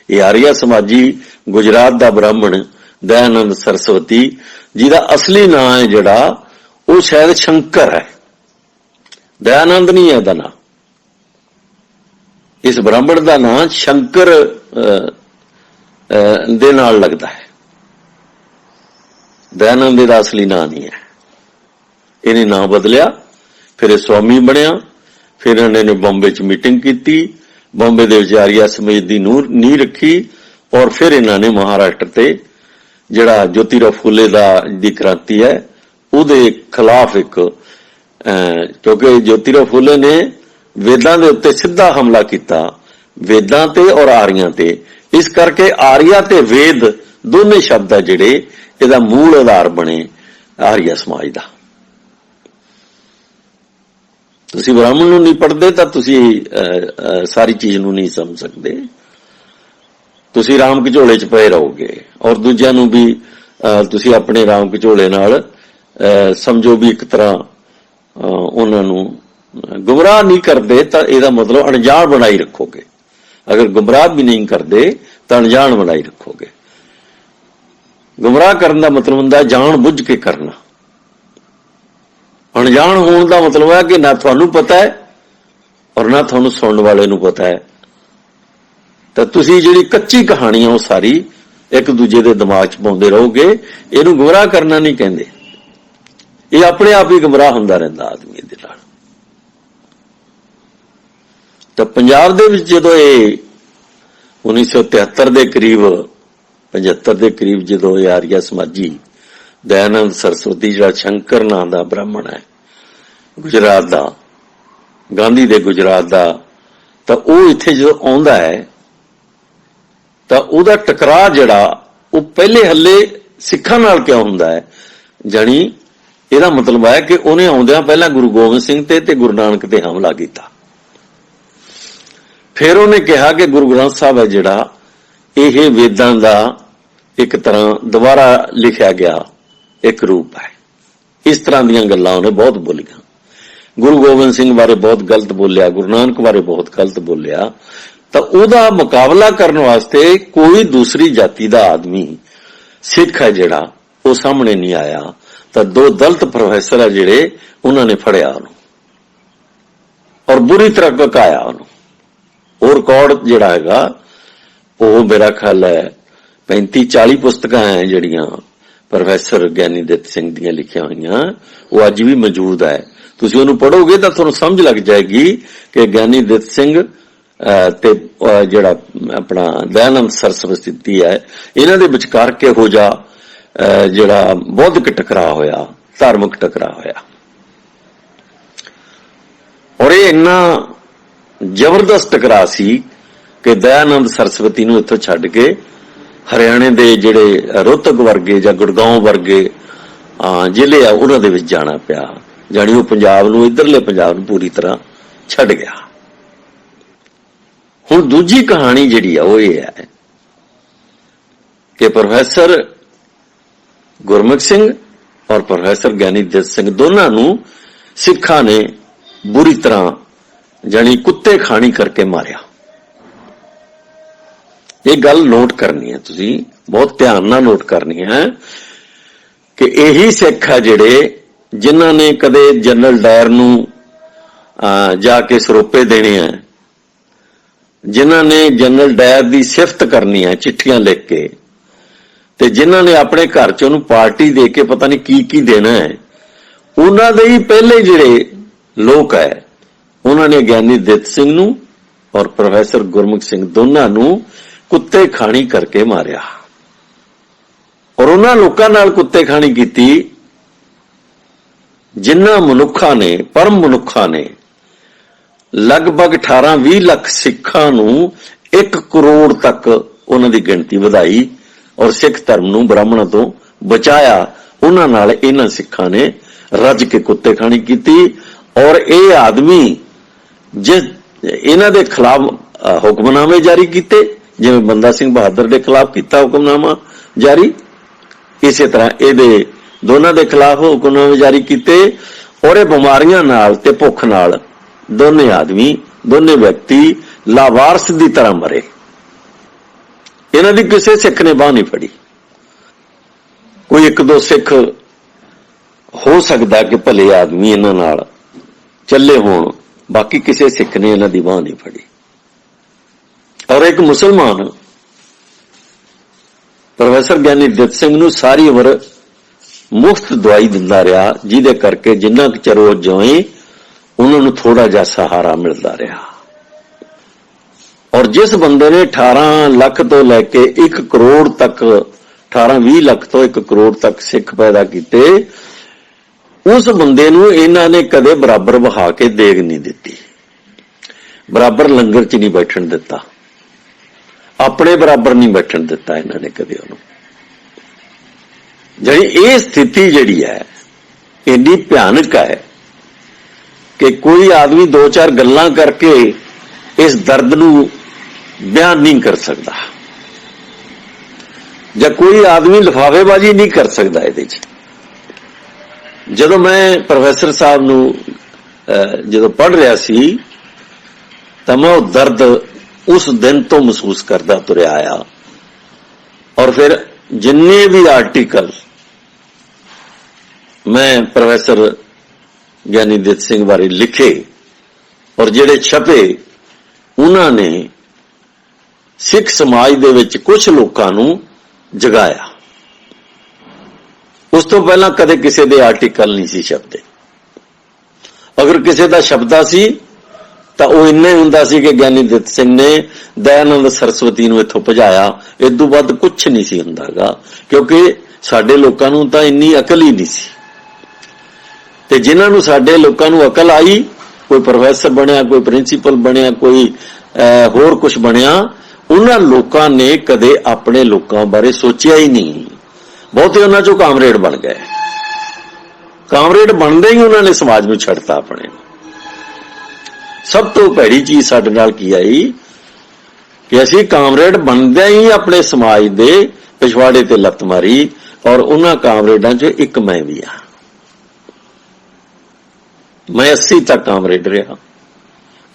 ਇਹ ਆਰੀਆ ਸਮਾਜੀ ਗੁਜਰਾਤ ਦਾ ਬ੍ਰਾਹਮਣ ਦਇਆਨੰਦ ਸਰਸਵਤੀ, ਜਿਹਦਾ ਅਸਲੀ ਨਾਂ ਹੈ ਜਿਹੜਾ, ਉਹ ਸ਼ਾਇਦ ਸ਼ੰਕਰ ਹੈ, ਦਇਆਨੰਦ ਨਹੀਂ ਹੈ ਇਹਦਾ ਨਾਂ। ਇਸ ਬ੍ਰਾਹਮਣ ਦਾ ਨਾਂ ਸ਼ੰਕਰ ਦੇ ਨਾਲ ਲੱਗਦਾ ਹੈ, ਦਇਆਨੰਦ ਦਾ ਅਸਲੀ ਨਾਂ ਨਹੀਂ ਹੈ। ਇਹਨੇ ਨਾਂ ਬਦਲਿਆ, ਫਿਰ ਇਹ ਸਵਾਮੀ ਬਣਿਆ, ਫਿਰ ਇਹਨਾਂ ਨੇ ਬੰਬੇ 'ਚ ਮੀਟਿੰਗ ਕੀਤੀ, ਬੰਬੇ ਦੇ ਵਿੱਚ ਆਰੀਆ ਸਮਾਜ ਦੀ ਨੀਂਹ ਰੱਖੀ, ਔਰ ਫਿਰ ਇਹਨਾਂ ਨੇ ਮਹਾਰਾਸ਼ਟਰ ਤੇ ਜਿਹੜਾ ਜੋਤੀਰਾਓ ਫੂਲੇ ਦੀ ਕ੍ਰਾਂਤੀ ਹੈ ਉਹਦੇ ਖਿਲਾਫ ਇੱਕ, ਕਿਉਂਕਿ ਜੋਤੀਰਾਓ ਫੂਲੇ ਨੇ ਵੇਦਾਂ ਦੇ ਉੱਤੇ ਸਿੱਧਾ ਹਮਲਾ ਕੀਤਾ, ਵੇਦਾਂ ਤੇ ਔਰ ਆਰੀਆਂ ਤੇ, ਇਸ ਕਰਕੇ ਆਰੀਆ ਤੇ ਵੇਦ ਦੋਨੇ ਸ਼ਬਦ ਆ ਜਿਹੜੇ ਇਹਦਾ ਮੂਲ ਆਧਾਰ ਬਣੇ ਆਰੀਆ ਸਮਾਜ ਦਾ। ਤੁਸੀਂ ਬ੍ਰਾਹਮਣ ਨੂੰ ਨਹੀਂ ਪੜ੍ਹਦੇ ਤਾਂ ਤੁਸੀਂ ਸਾਰੀ ਚੀਜ਼ ਨੂੰ ਨਹੀਂ ਸਮਝ ਸਕਦੇ, ਤੁਸੀਂ ਰਾਮ ਘਚੋਲੇ 'ਚ ਪਏ ਰਹੋਗੇ, ਔਰ ਦੂਜਿਆਂ ਨੂੰ ਵੀ ਤੁਸੀਂ ਆਪਣੇ ਰਾਮ ਘਚੋਲੇ ਨਾਲ ਸਮਝੋ ਵੀ ਇੱਕ ਤਰ੍ਹਾਂ ਉਹਨਾਂ ਨੂੰ ਗੁੰਮਰਾਹ ਨਹੀਂ ਕਰਦੇ, ਤਾਂ ਇਹਦਾ ਮਤਲਬ ਅਣਜਾਣ ਬਣਾਈ ਰੱਖੋਗੇ। ਅਗਰ ਗੁੰਮਰਾਹ ਵੀ ਨਹੀਂ ਕਰਦੇ ਤਾਂ ਅਣਜਾਣ ਬਣਾਈ ਰੱਖੋਗੇ। ਗੁੰਮਰਾਹ ਕਰਨ ਦਾ ਮਤਲਬ ਹੁੰਦਾ ਜਾਣ ਬੁੱਝ ਕੇ ਕਰਨਾ, ਅਣਜਾਣ ਹੋਣ ਦਾ ਮਤਲਬ ਹੈ ਕਿ ਨਾ ਤੁਹਾਨੂੰ ਪਤਾ ਹੈ ਔਰ ਨਾ ਤੁਹਾਨੂੰ ਸੁਣਨ ਵਾਲੇ ਨੂੰ ਪਤਾ ਹੈ, ਤਾਂ ਤੁਸੀਂ ਜਿਹੜੀ ਕੱਚੀ ਕਹਾਣੀ ਆ ਉਹ ਸਾਰੀ ਇੱਕ ਦੂਜੇ ਦੇ ਦਿਮਾਗ 'ਚ ਪਾਉਂਦੇ ਰਹੋਗੇ। ਇਹਨੂੰ ਗੁੰਮਰਾਹ ਕਰਨਾ ਨਹੀਂ ਕਹਿੰਦੇ, ਇਹ ਆਪਣੇ ਆਪ ਹੀ ਗੁੰਮਰਾਹ ਹੁੰਦਾ ਰਹਿੰਦਾ ਆਦਮੀ ਦੇ ਨਾਲ। ਤਾਂ ਪੰਜਾਬ ਦੇ ਵਿੱਚ ਜਦੋਂ ਇਹ 1973 ਦੇ ਕਰੀਬ 75 ਦੇ ਕਰੀਬ ਜਦੋਂ ਇਹ ਆਰੀਆ ਸਮਾਜੀ ਦਇਆਨੰਦ ਸਰਸਵਤੀ, ਜਿਹੜਾ ਸ਼ੰਕਰ ਨਾਂ ਦਾ ਬ੍ਰਾਹਮਣ ਹੈ ਗੁਜਰਾਤ ਦਾ, ਗਾਂਧੀ ਦੇ ਗੁਜਰਾਤ ਦਾ, ਤਾਂ ਉਹ ਇੱਥੇ ਜਦੋਂ ਆਉਂਦਾ ਹੈ ਤਾਂ ਉਹਦਾ ਟਕਰਾਅ ਜਿਹੜਾ ਉਹ ਪਹਿਲੇ ਹੱਲੇ ਸਿੱਖਾਂ ਨਾਲ ਕਿਉਂ ਹੁੰਦਾ ਹੈ, ਜਾਣੀ ਇਹਦਾ ਮਤਲਬ ਹੈ ਕਿ ਉਹਨੇ ਆਉਂਦਿਆਂ ਪਹਿਲਾਂ ਗੁਰੂ ਗੋਬਿੰਦ ਸਿੰਘ ਤੇ ਗੁਰੂ ਨਾਨਕ ਤੇ ਹਮਲਾ ਕੀਤਾ। ਫਿਰ ਉਹਨੇ ਕਿਹਾ ਕਿ ਗੁਰੂ ਗ੍ਰੰਥ ਸਾਹਿਬ ਹੈ ਜਿਹੜਾ ਇਹ ਵੇਦਾਂ ਦਾ ਇੱਕ ਤਰ੍ਹਾਂ ਦੁਬਾਰਾ ਲਿਖਿਆ ਗਿਆ ਇੱਕ ਰੂਪ ਹੈ। ਇਸ ਤਰ੍ਹਾਂ ਦੀਆਂ ਗੱਲਾਂ ਉਹਨੇ ਬਹੁਤ ਬੋਲੀਆਂ। ਗੁਰੂ ਗੋਬਿੰਦ ਸਿੰਘ ਬਾਰੇ ਬਹੁਤ ਗਲਤ ਬੋਲਿਆ, ਗੁਰੂ ਨਾਨਕ ਬਾਰੇ ਬਹੁਤ ਗਲਤ ਬੋਲਿਆ। ਤਾਂ ਉਹਦਾ ਮੁਕਾਬਲਾ ਕਰਨ ਵਾਸਤੇ ਕੋਈ ਦੂਸਰੀ ਜਾਤੀ ਦਾ ਆਦਮੀ, ਸਿੱਖ ਹੈ ਜਿਹੜਾ, ਉਹ ਸਾਹਮਣੇ ਨਹੀਂ ਆਇਆ। ਤਾਂ ਦੋ ਦਲਿਤ ਪ੍ਰੋਫੈਸਰ ਹੈ ਜਿਹੜੇ, ਉਹਨਾਂ ਨੇ ਫੜਿਆ ਉਹਨੂੰ ਔਰ ਬੁਰੀ ਤਰ੍ਹਾਂ ਘਕਾਇਆ ਉਹਨੂੰ। ਉਹ ਰਿਕਾਰਡ ਜਿਹੜਾ ਹੈਗਾ ਉਹ ਮੇਰਾ ਖਿਆਲ ਹੈ 35-40 ਪੁਸਤਕਾਂ ਹੈ ਜਿਹੜੀਆਂ ਪ੍ਰੋਫੈਸਰ ਗਿਆਨੀ ਦਿੱਤ ਸਿੰਘ ਦੀਆਂ ਲਿਖੀਆਂ ਹੋਈਆਂ, ਉਹ ਅੱਜ ਵੀ ਮੌਜੂਦ ਹੈ। ਤੁਸੀਂ ਉਹਨੂੰ ਪੜ੍ਹੋਗੇ ਤਾਂ ਤੁਹਾਨੂੰ ਸਮਝ ਲੱਗ ਜਾਏਗੀ ਕਿ ਗਿਆਨੀ ਦਿੱਤ ਸਿੰਘ ਤੇ ਜਿਹੜਾ ਆਪਣਾ ਦਇਆਨੰਦ ਸਰਸਵਤੀ ਹੈ, ਇਹਨਾਂ ਦੇ ਵਿਚਕਾਰ ਕਿਹੋ ਜਿਹਾ ਜਿਹੜਾ ਬੌਧਿਕ ਟਕਰਾਅ ਹੋਇਆ, ਧਾਰਮਿਕ ਟਕਰਾਅ ਹੋਇਆ। ਔਰ ਇਹ ਇੰਨਾ ਜ਼ਬਰਦਸਤ ਟਕਰਾਅ ਸੀ ਕਿ ਦਇਆਨੰਦ ਸਰਸਵਤੀ ਨੂੰ ਇੱਥੋਂ ਛੱਡ ਕੇ ਹਰਿਆਣੇ ਦੇ ਜਿਹੜੇ ਰੋਹਤਕ ਵਰਗੇ ਜਾਂ ਗੁੜਗਾਉਂ ਵਰਗੇ ਜ਼ਿਲ੍ਹੇ ਆ ਉਹਨਾਂ ਦੇ ਵਿੱਚ ਜਾਣਾ ਪਿਆ, ਜਾਣੀ ਉਹ ਪੰਜਾਬ ਨੂੰ, ਇੱਧਰਲੇ ਪੰਜਾਬ ਨੂੰ ਪੂਰੀ ਤਰ੍ਹਾਂ ਛੱਡ ਗਿਆ। ਹੁਣ ਦੂਜੀ ਕਹਾਣੀ ਜਿਹੜੀ ਆ ਉਹ ਇਹ ਹੈ ਕਿ ਪ੍ਰੋਫੈਸਰ ਗੁਰਮੁਖ ਸਿੰਘ ਔਰ ਪ੍ਰੋਫੈਸਰ ਗਿਆਨੀ ਦਿੱਤ ਸਿੰਘ ਦੋਨਾਂ ਨੂੰ ਸਿੱਖਾਂ ਨੇ ਬੁਰੀ ਤਰ੍ਹਾਂ ਜਾਣੀ ਕੁੱਤੇ ਖਾਣੀ ਕਰਕੇ ਮਾਰਿਆ। ਇਹ ਗੱਲ ਨੋਟ ਕਰਨੀ ਹੈ, ਤੁਸੀਂ ਬਹੁਤ ਧਿਆਨ ਨਾਲ ਨੋਟ ਕਰਨੀ ਹੈ ਕਿ ਇਹੀ ਸਿੱਖ ਆ ਜਿਹੜੇ ਜਿਨ੍ਹਾਂ ਨੇ ਕਦੇ ਜਨਰਲ ਡਾਇਰ ਨੂੰ ਜਾ ਕੇ ਸਰੋਪੇ ਦੇਣੇ ਆ, ਜਿਨ੍ਹਾਂ ਨੇ ਜਨਰਲ ਡਾਇਰ ਦੀ ਸਿਫਤ ਕਰਨੀ ਹੈ ਚਿੱਠੀਆਂ ਲਿਖ ਕੇ, ਤੇ ਜਿਨ੍ਹਾਂ ਨੇ ਆਪਣੇ ਘਰ 'ਚ ਉਹਨੂੰ ਪਾਰਟੀ ਦੇ ਕੇ ਪਤਾ ਨਹੀਂ ਕੀ ਕੀ ਦੇਣਾ ਹੈ, ਉਹਨਾਂ ਦੇ ਹੀ ਪਹਿਲੇ ਜਿਹੜੇ ਲੋਕ ਹੈ ਉਹਨਾਂ ਨੇ ਗਿਆਨੀ ਦਿੱਤ ਸਿੰਘ ਨੂੰ ਔਰ ਪ੍ਰੋਫੈਸਰ ਗੁਰਮੁਖ ਸਿੰਘ ਦੋਨਾਂ ਨੂੰ ਕੁੱਤੇ ਖਾਣੀ ਕਰਕੇ ਮਾਰਿਆ। ਔਰ ਉਹਨਾਂ ਲੋਕਾਂ ਨਾਲ ਕੁੱਤੇ ਖਾਣੀ ਕੀਤੀ ਜਿਨ੍ਹਾਂ ਮਨੁੱਖਾਂ ਨੇ, ਪਰਮ ਮਨੁੱਖਾਂ ਨੇ ਲਗਭਗ 18-20 ਲੱਖ ਸਿੱਖਾਂ ਨੂੰ 1 ਕਰੋੜ ਤੱਕ ਉਹਨਾਂ ਦੀ ਗਿਣਤੀ ਵਧਾਈ ਔਰ ਸਿੱਖ ਧਰਮ ਨੂੰ ਬ੍ਰਾਹਮਣਾਂ ਤੋਂ ਬਚਾਇਆ। ਉਹਨਾਂ ਨਾਲ ਇਹਨਾਂ ਸਿੱਖਾਂ ਨੇ ਰੱਜ ਕੇ ਕੁੱਤੇ ਖਾਣੀ ਕੀਤੀ। ਔਰ ਇਹ ਆਦਮੀ ਜਿਸ ਇਹਨਾਂ ਦੇ ਖਿਲਾਫ ਹੁਕਮਨਾਮੇ ਜਾਰੀ ਕੀਤੇ, ਜਿਵੇਂ ਬੰਦਾ ਸਿੰਘ ਬਹਾਦਰ ਦੇ ਖਿਲਾਫ ਕੀਤਾ ਹੁਕਮਨਾਮਾ ਜਾਰੀ, ਇਸੇ ਤਰ੍ਹਾਂ ਇਹਦੇ ਦੋਨਾਂ ਦੇ ਖਿਲਾਫ ਹੁਕਮਨਾਮੇ ਜਾਰੀ ਕੀਤੇ। ਔਰ ਇਹ ਬਿਮਾਰੀਆਂ ਨਾਲ ਤੇ ਭੁੱਖ ਨਾਲ ਦੋਨੇ ਆਦਮੀ, ਦੋਨੇ ਵਿਅਕਤੀ ਲਾਵਾਰਸ ਦੀ ਤਰ੍ਹਾਂ ਮਰੇ। ਇਹਨਾਂ ਦੀ ਕਿਸੇ ਸਿੱਖ ਨੇ ਬਾਹ ਨਹੀਂ ਫੜੀ। ਕੋਈ 1-2 ਸਿੱਖ ਹੋ ਸਕਦਾ ਕਿ ਭਲੇ ਆਦਮੀ ਇਹਨਾਂ ਨਾਲ ਚੱਲੇ ਹੋਣ, ਬਾਕੀ ਕਿਸੇ ਸਿੱਖ ਨੇ ਇਹਨਾਂ ਦੀ ਬਾਹ ਨਹੀਂ ਫੜੀ। ਔਰ ਇੱਕ ਮੁਸਲਮਾਨ ਪ੍ਰੋਫੈਸਰ ਗਿਆਨੀ ਦਿੱਤ ਸਿੰਘ ਨੂੰ ਸਾਰੀ ਉਮਰ ਮੁਫਤ ਦਵਾਈ ਦਿੰਦਾ ਰਿਹਾ, ਜਿਹਦੇ ਕਰਕੇ ਜਿੰਨਾ ਕੁ ਚਿਰ ਉਹ ਜਿਉਏ ਉਹਨਾਂ ਨੂੰ ਥੋੜਾ ਜਿਹਾ ਸਹਾਰਾ ਮਿਲਦਾ ਰਿਹਾ। ਔਰ ਜਿਸ ਬੰਦੇ ਨੇ 18 ਲੱਖ ਤੋਂ ਲੈ ਕੇ 1 ਕਰੋੜ ਤੱਕ, 18-20 ਲੱਖ ਤੋਂ 1 ਕਰੋੜ ਤੱਕ ਸਿੱਖ ਪੈਦਾ ਕੀਤੇ, ਉਸ ਬੰਦੇ ਨੂੰ ਇਹਨਾਂ ਨੇ ਕਦੇ ਬਰਾਬਰ ਵਹਾ ਕੇ ਦੇਗ ਨਹੀਂ ਦਿੱਤੀ, ਬਰਾਬਰ ਲੰਗਰ 'ਚ ਨਹੀਂ ਬੈਠਣ ਦਿੱਤਾ, ਆਪਣੇ ਬਰਾਬਰ ਨਹੀਂ ਬੈਠਣ ਦਿੱਤਾ ਇਹਨਾਂ ਨੇ ਕਦੇ ਉਹਨੂੰ। ਜਿਹੜੀ ਇਹ ਸਥਿਤੀ ਜਿਹੜੀ ਹੈ ਇੰਨੀ ਭਿਆਨਕ ਹੈ ਕਿ ਕੋਈ ਆਦਮੀ 2-4 ਗੱਲਾਂ ਕਰਕੇ ਇਸ ਦਰਦ ਨੂੰ ਬਿਆਨ ਨਹੀਂ ਕਰ ਸਕਦਾ, ਜਾਂ ਕੋਈ ਆਦਮੀ ਲਿਫਾਫੇਬਾਜ਼ੀ ਨਹੀਂ ਕਰ ਸਕਦਾ ਇਹਦੇ 'ਚ। ਜਦੋਂ ਮੈਂ ਪ੍ਰੋਫੈਸਰ ਸਾਹਿਬ ਨੂੰ ਜਦੋਂ ਪੜ੍ਹ ਰਿਹਾ ਸੀ ਤਾਂ ਮੈਂ ਉਹ ਦਰਦ ਉਸ ਦਿਨ ਤੋਂ ਮਹਿਸੂਸ ਕਰਦਾ ਤੁਰਿਆ ਆਇਆ। ਔਰ ਫਿਰ ਜਿੰਨੇ ਵੀ ਆਰਟੀਕਲ ਮੈਂ ਪ੍ਰੋਫੈਸਰ ਗਿਆਨੀ ਦਿੱਤ ਸਿੰਘ ਬਾਰੇ ਲਿਖੇ ਔਰ ਜਿਹੜੇ ਛਪੇ, ਉਹਨਾਂ ਨੇ ਸਿੱਖ ਸਮਾਜ ਦੇ ਵਿੱਚ ਕੁਝ ਲੋਕਾਂ ਨੂੰ ਜਗਾਇਆ। ਉਸ ਤੋਂ ਪਹਿਲਾਂ ਕਦੇ ਕਿਸੇ ਦੇ ਆਰਟੀਕਲ ਨਹੀਂ ਸੀ ਛਪਦੇ। ਅਗਰ ਕਿਸੇ ਦਾ ਛਪਦਾ ਸੀ ਤਾਂ ਉਹ ਇੰਨਾ ਹੀ ਹੁੰਦਾ ਸੀ ਕਿ ਗਿਆਨੀ ਦਿੱਤ ਸਿੰਘ ਨੇ ਦਇਆਨੰਦ ਸਰਸਵਤੀ ਨੂੰ ਇੱਥੋਂ ਭਜਾਇਆ, ਇਸ ਤੋਂ ਵੱਧ ਕੁਝ ਨਹੀਂ ਸੀ ਹੁੰਦਾਗਾ, ਕਿਉਂਕਿ ਸਾਡੇ ਲੋਕਾਂ ਨੂੰ ਤਾਂ ਇੰਨੀ ਅਕਲ ਹੀ ਨਹੀਂ ਸੀ। ਤੇ ਜਿਨ੍ਹਾਂ ਨੂੰ ਸਾਡੇ ਲੋਕਾਂ ਨੂੰ ਅਕਲ ਆਈ, ਕੋਈ ਪ੍ਰੋਫੈਸਰ ਬਣਿਆ, ਕੋਈ ਪ੍ਰਿੰਸੀਪਲ ਬਣਿਆ, ਕੋਈ ਹੋਰ ਕੁਝ ਬਣਿਆ, ਉਹਨਾਂ ਲੋਕਾਂ ਨੇ ਕਦੇ ਆਪਣੇ ਲੋਕਾਂ ਬਾਰੇ ਸੋਚਿਆ ਹੀ ਨਹੀਂ। ਬਹੁਤੇ ਉਹਨਾਂ ਚੋਂ ਕਾਮਰੇਡ ਬਣ ਗਏ। ਕਾਮਰੇਡ ਬਣਦੇ ਹੀ ਉਹਨਾਂ ਨੇ ਸਮਾਜ ਨੂੰ ਛੱਡਤਾ ਆਪਣੇ। ਸਭ ਤੋਂ ਭੈੜੀ ਚੀਜ਼ ਸਾਡੇ ਨਾਲ ਕੀ ਆਈ ਕਿ ਅਸੀਂ ਕਾਮਰੇਡ ਬਣਦਿਆਂ ਹੀ ਆਪਣੇ ਸਮਾਜ ਦੇ ਪਿਛਵਾੜੇ ਤੇ ਲੱਤ ਮਾਰੀ। ਔਰ ਉਹਨਾਂ ਕਾਮਰੇਡਾਂ 'ਚ ਇੱਕ ਮੈਂ ਵੀ ਆ। ਮੈਂ 80 ਤੱਕ ਕਾਮਰੇਡ ਰਿਹਾ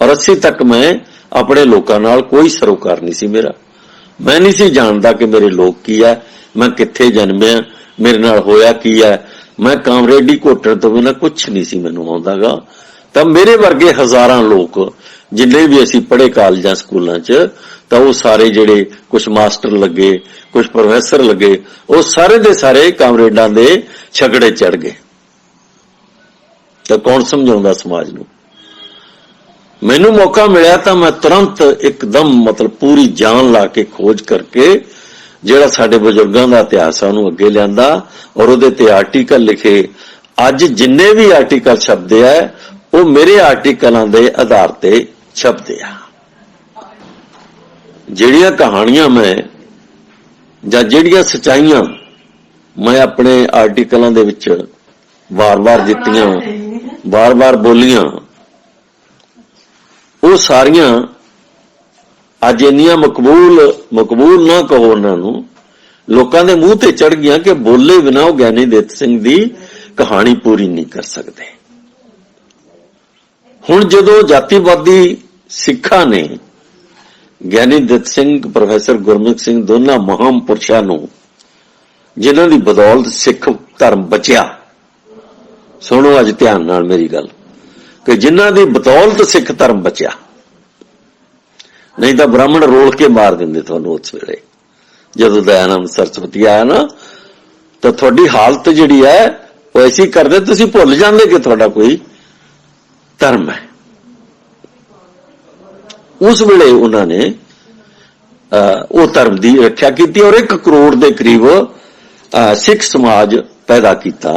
ਔਰ 80 ਤੱਕ ਮੈਂ ਆਪਣੇ ਲੋਕਾਂ ਨਾਲ ਕੋਈ ਸਰੋਕਾਰ ਨਹੀਂ ਸੀ ਮੇਰਾ। ਮੈਂ ਨਹੀਂ ਸੀ ਜਾਣਦਾ ਕਿ ਮੇਰੇ ਲੋਕ ਕੀ ਹੈ, ਮੈਂ ਕਿੱਥੇ ਜਨਮਿਆ, ਮੇਰੇ ਨਾਲ ਹੋਇਆ ਕੀ ਹੈ। ਮੈਂ ਕਾਮਰੇਡੀ ਘੋਟਣ ਤੋਂ ਬਿਨਾਂ ਕੁਝ ਨਹੀਂ ਸੀ ਮੈਨੂੰ ਆਉਂਦਾਗਾ। ਤਾਂ ਮੇਰੇ ਵਰਗੇ ਹਜ਼ਾਰਾਂ ਲੋਕ ਜਿੰਨੇ ਵੀ ਅਸੀਂ ਪੜ੍ਹੇ ਕਾਲਜਾਂ ਸਕੂਲਾਂ 'ਚ, ਤਾਂ ਉਹ ਸਾਰੇ ਜਿਹੜੇ ਕੁਝ ਮਾਸਟਰ ਲੱਗੇ, ਕੁਝ ਪ੍ਰੋਫੈਸਰ ਲੱਗੇ, ਉਹ ਸਾਰੇ ਦੇ ਸਾਰੇ ਕਾਮਰੇਡਾਂ ਦੇ ਛਗੜੇ ਚੜ ਗਏ। ਤਾਂ ਕੌਣ ਸਮਝਾਉਂਦਾ ਸਮਾਜ ਨੂੰ? ਮੈਨੂੰ ਮੌਕਾ ਮਿਲਿਆ ਤਾਂ ਮੈਂ ਤੁਰੰਤ ਇੱਕਦਮ ਮਤਲਬ ਪੂਰੀ ਜਾਨ ਲਾ ਕੇ ਖੋਜ ਕਰਕੇ ਜਿਹੜਾ ਸਾਡੇ ਬਜ਼ੁਰਗਾਂ ਦਾ ਇਤਿਹਾਸ ਆ ਉਹਨੂੰ ਅੱਗੇ ਲਿਆਂਦਾ ਔਰ ਉਹਦੇ ਤੇ ਆਰਟੀਕਲ ਲਿਖੇ। ਅੱਜ ਜਿੰਨੇ ਵੀ ਆਰਟੀਕਲ ਛਪਦੇ ਆ ਉਹ ਮੇਰੇ ਆਰਟੀਕਲਾਂ ਦੇ ਆਧਾਰ ਤੇ ਛਪਦੇ ਆ। ਜਿਹੜੀਆਂ ਕਹਾਣੀਆਂ ਮੈਂ ਜਾਂ ਜਿਹੜੀਆਂ ਸੱਚਾਈਆਂ ਮੈਂ ਆਪਣੇ ਆਰਟੀਕਲਾਂ ਦੇ ਵਿੱਚ ਵਾਰ-ਵਾਰ ਦਿੱਤੀਆਂ, ਵਾਰ-ਵਾਰ ਬੋਲੀਆਂ, ਉਹ ਸਾਰੀਆਂ ਅੱਜ ਇੰਨੀਆਂ ਮਕਬੂਲ ਨਾ ਕਹੋ ਉਹਨਾਂ ਨੂੰ, ਲੋਕਾਂ ਦੇ ਮੂੰਹ ਤੇ ਚੜ ਗਈਆਂ ਕਿ ਬੋਲੇ ਬਿਨਾਂ ਉਹ ਗਿਆਨੀ ਦਿੱਤ ਸਿੰਘ ਦੀ ਕਹਾਣੀ ਪੂਰੀ ਨਹੀਂ ਕਰ ਸਕਦੇ। ਹੁਣ ਜਦੋਂ ਜਾਤੀਵਾਦੀ ਸਿੱਖਾਂ ਨੇ ਗਿਆਨੀ ਦਿੱਤ ਸਿੰਘ, ਪ੍ਰੋਫੈਸਰ ਗੁਰਮੁਖ ਸਿੰਘ ਦੋਨਾਂ ਮਹਾਨ ਪੁਰਸ਼ਾਂ ਨੂੰ, ਜਿਨ੍ਹਾਂ ਦੀ ਬਦੌਲਤ ਸਿੱਖ ਧਰਮ ਬਚਿਆ, ਸੁਣੋ ਅੱਜ ਧਿਆਨ ਨਾਲ ਮੇਰੀ ਗੱਲ, ਕਿ ਜਿਨ੍ਹਾਂ ਦੀ ਬਦੌਲਤ ਸਿੱਖ ਧਰਮ ਬਚਿਆ, ਨਹੀਂ ਤਾਂ ਬ੍ਰਾਹਮਣ ਰੋਲ ਕੇ ਮਾਰ ਦਿੰਦੇ ਤੁਹਾਨੂੰ ਉਸ ਵੇਲੇ। जदों दयानंद सरस्वती आया ना तो थोड़ी हालत जिहड़ी है वो ऐसी करदे तुसीं भुल जांदे कि तुहाडा कोई धर्म है। उस वेले उन्होंने वो धर्म की रक्षा की और 1 करोड़ के करीब सिख समाज पैदा किया।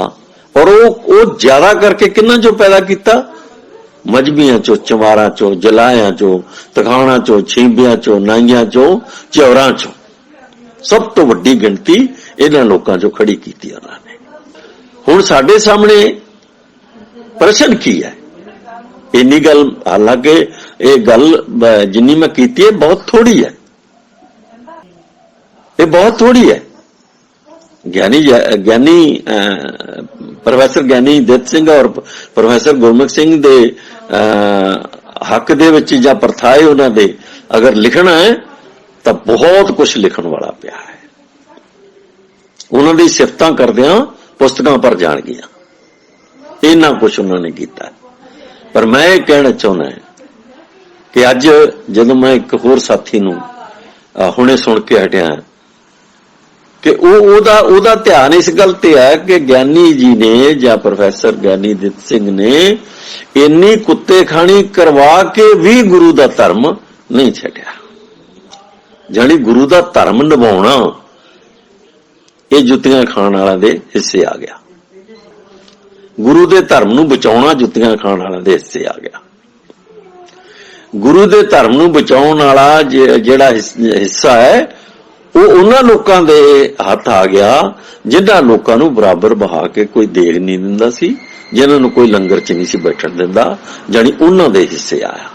और वो ज्यादा करके किन्ना चो पैदा किया? मजबियां चो, चमारा चो, जलाया चो, तखाणा चो, छींबिया चो, नाइया चो, चौरा चो सब तो वड्डी गिनती इन्हां लोकां चो खड़ी की उन्होंने। हुण साडे सामने प्रश्न की है? इन्नी गल, हालांकि ये गल जिन्नी मैं की है बहुत थोड़ी है, ये बहुत थोड़ी है। ज्ञानी प्रोफैसर ज्ञानी दत्त सिंह और प्रोफैसर गुरमुख सिंह दे हक दे विच जां परथाए उन्हां दे अगर लिखना है तो बहुत कुछ लिखण वाला पिया है। उन्हां दी सिफतां करदियां पुस्तकां पर जाण गियां, इन्ना कुछ उन्होंने किया। पर मैं ये कहना चाहना है कि अज जदों मैं एक होर साथी नूं हुणे सुन के हटिया कि ओदा ध्यान इस गल ते है कि ज्ञानी जी ने जां प्रोफैसर ज्ञानी दत्त सिंह ने इन्नी कुत्ते खानी करवा के भी गुरु दा धर्म नहीं छड्डिया। जानी गुरु दा धर्म निभाउणा ये जुत्तियां खाण वालियां दे हिस्से आ गया। गुरु दे धर्म नूं बचाउणा जुत्तियां खाण वालियां दे हिस्से आ गया। गुरु दे धर्म नूं बचाउण वाला जिहड़ा हिस्सा है वो उन्हां लोकां दे हत्थ आ गया जिन्हां लोकां नूं बराबर बहा के कोई देख नहीं दिंदा सी, जिन्हां नूं कोई लंगर च नहीं सी बैठण दिंदा, जानी उन्हां दे हिस्से आया।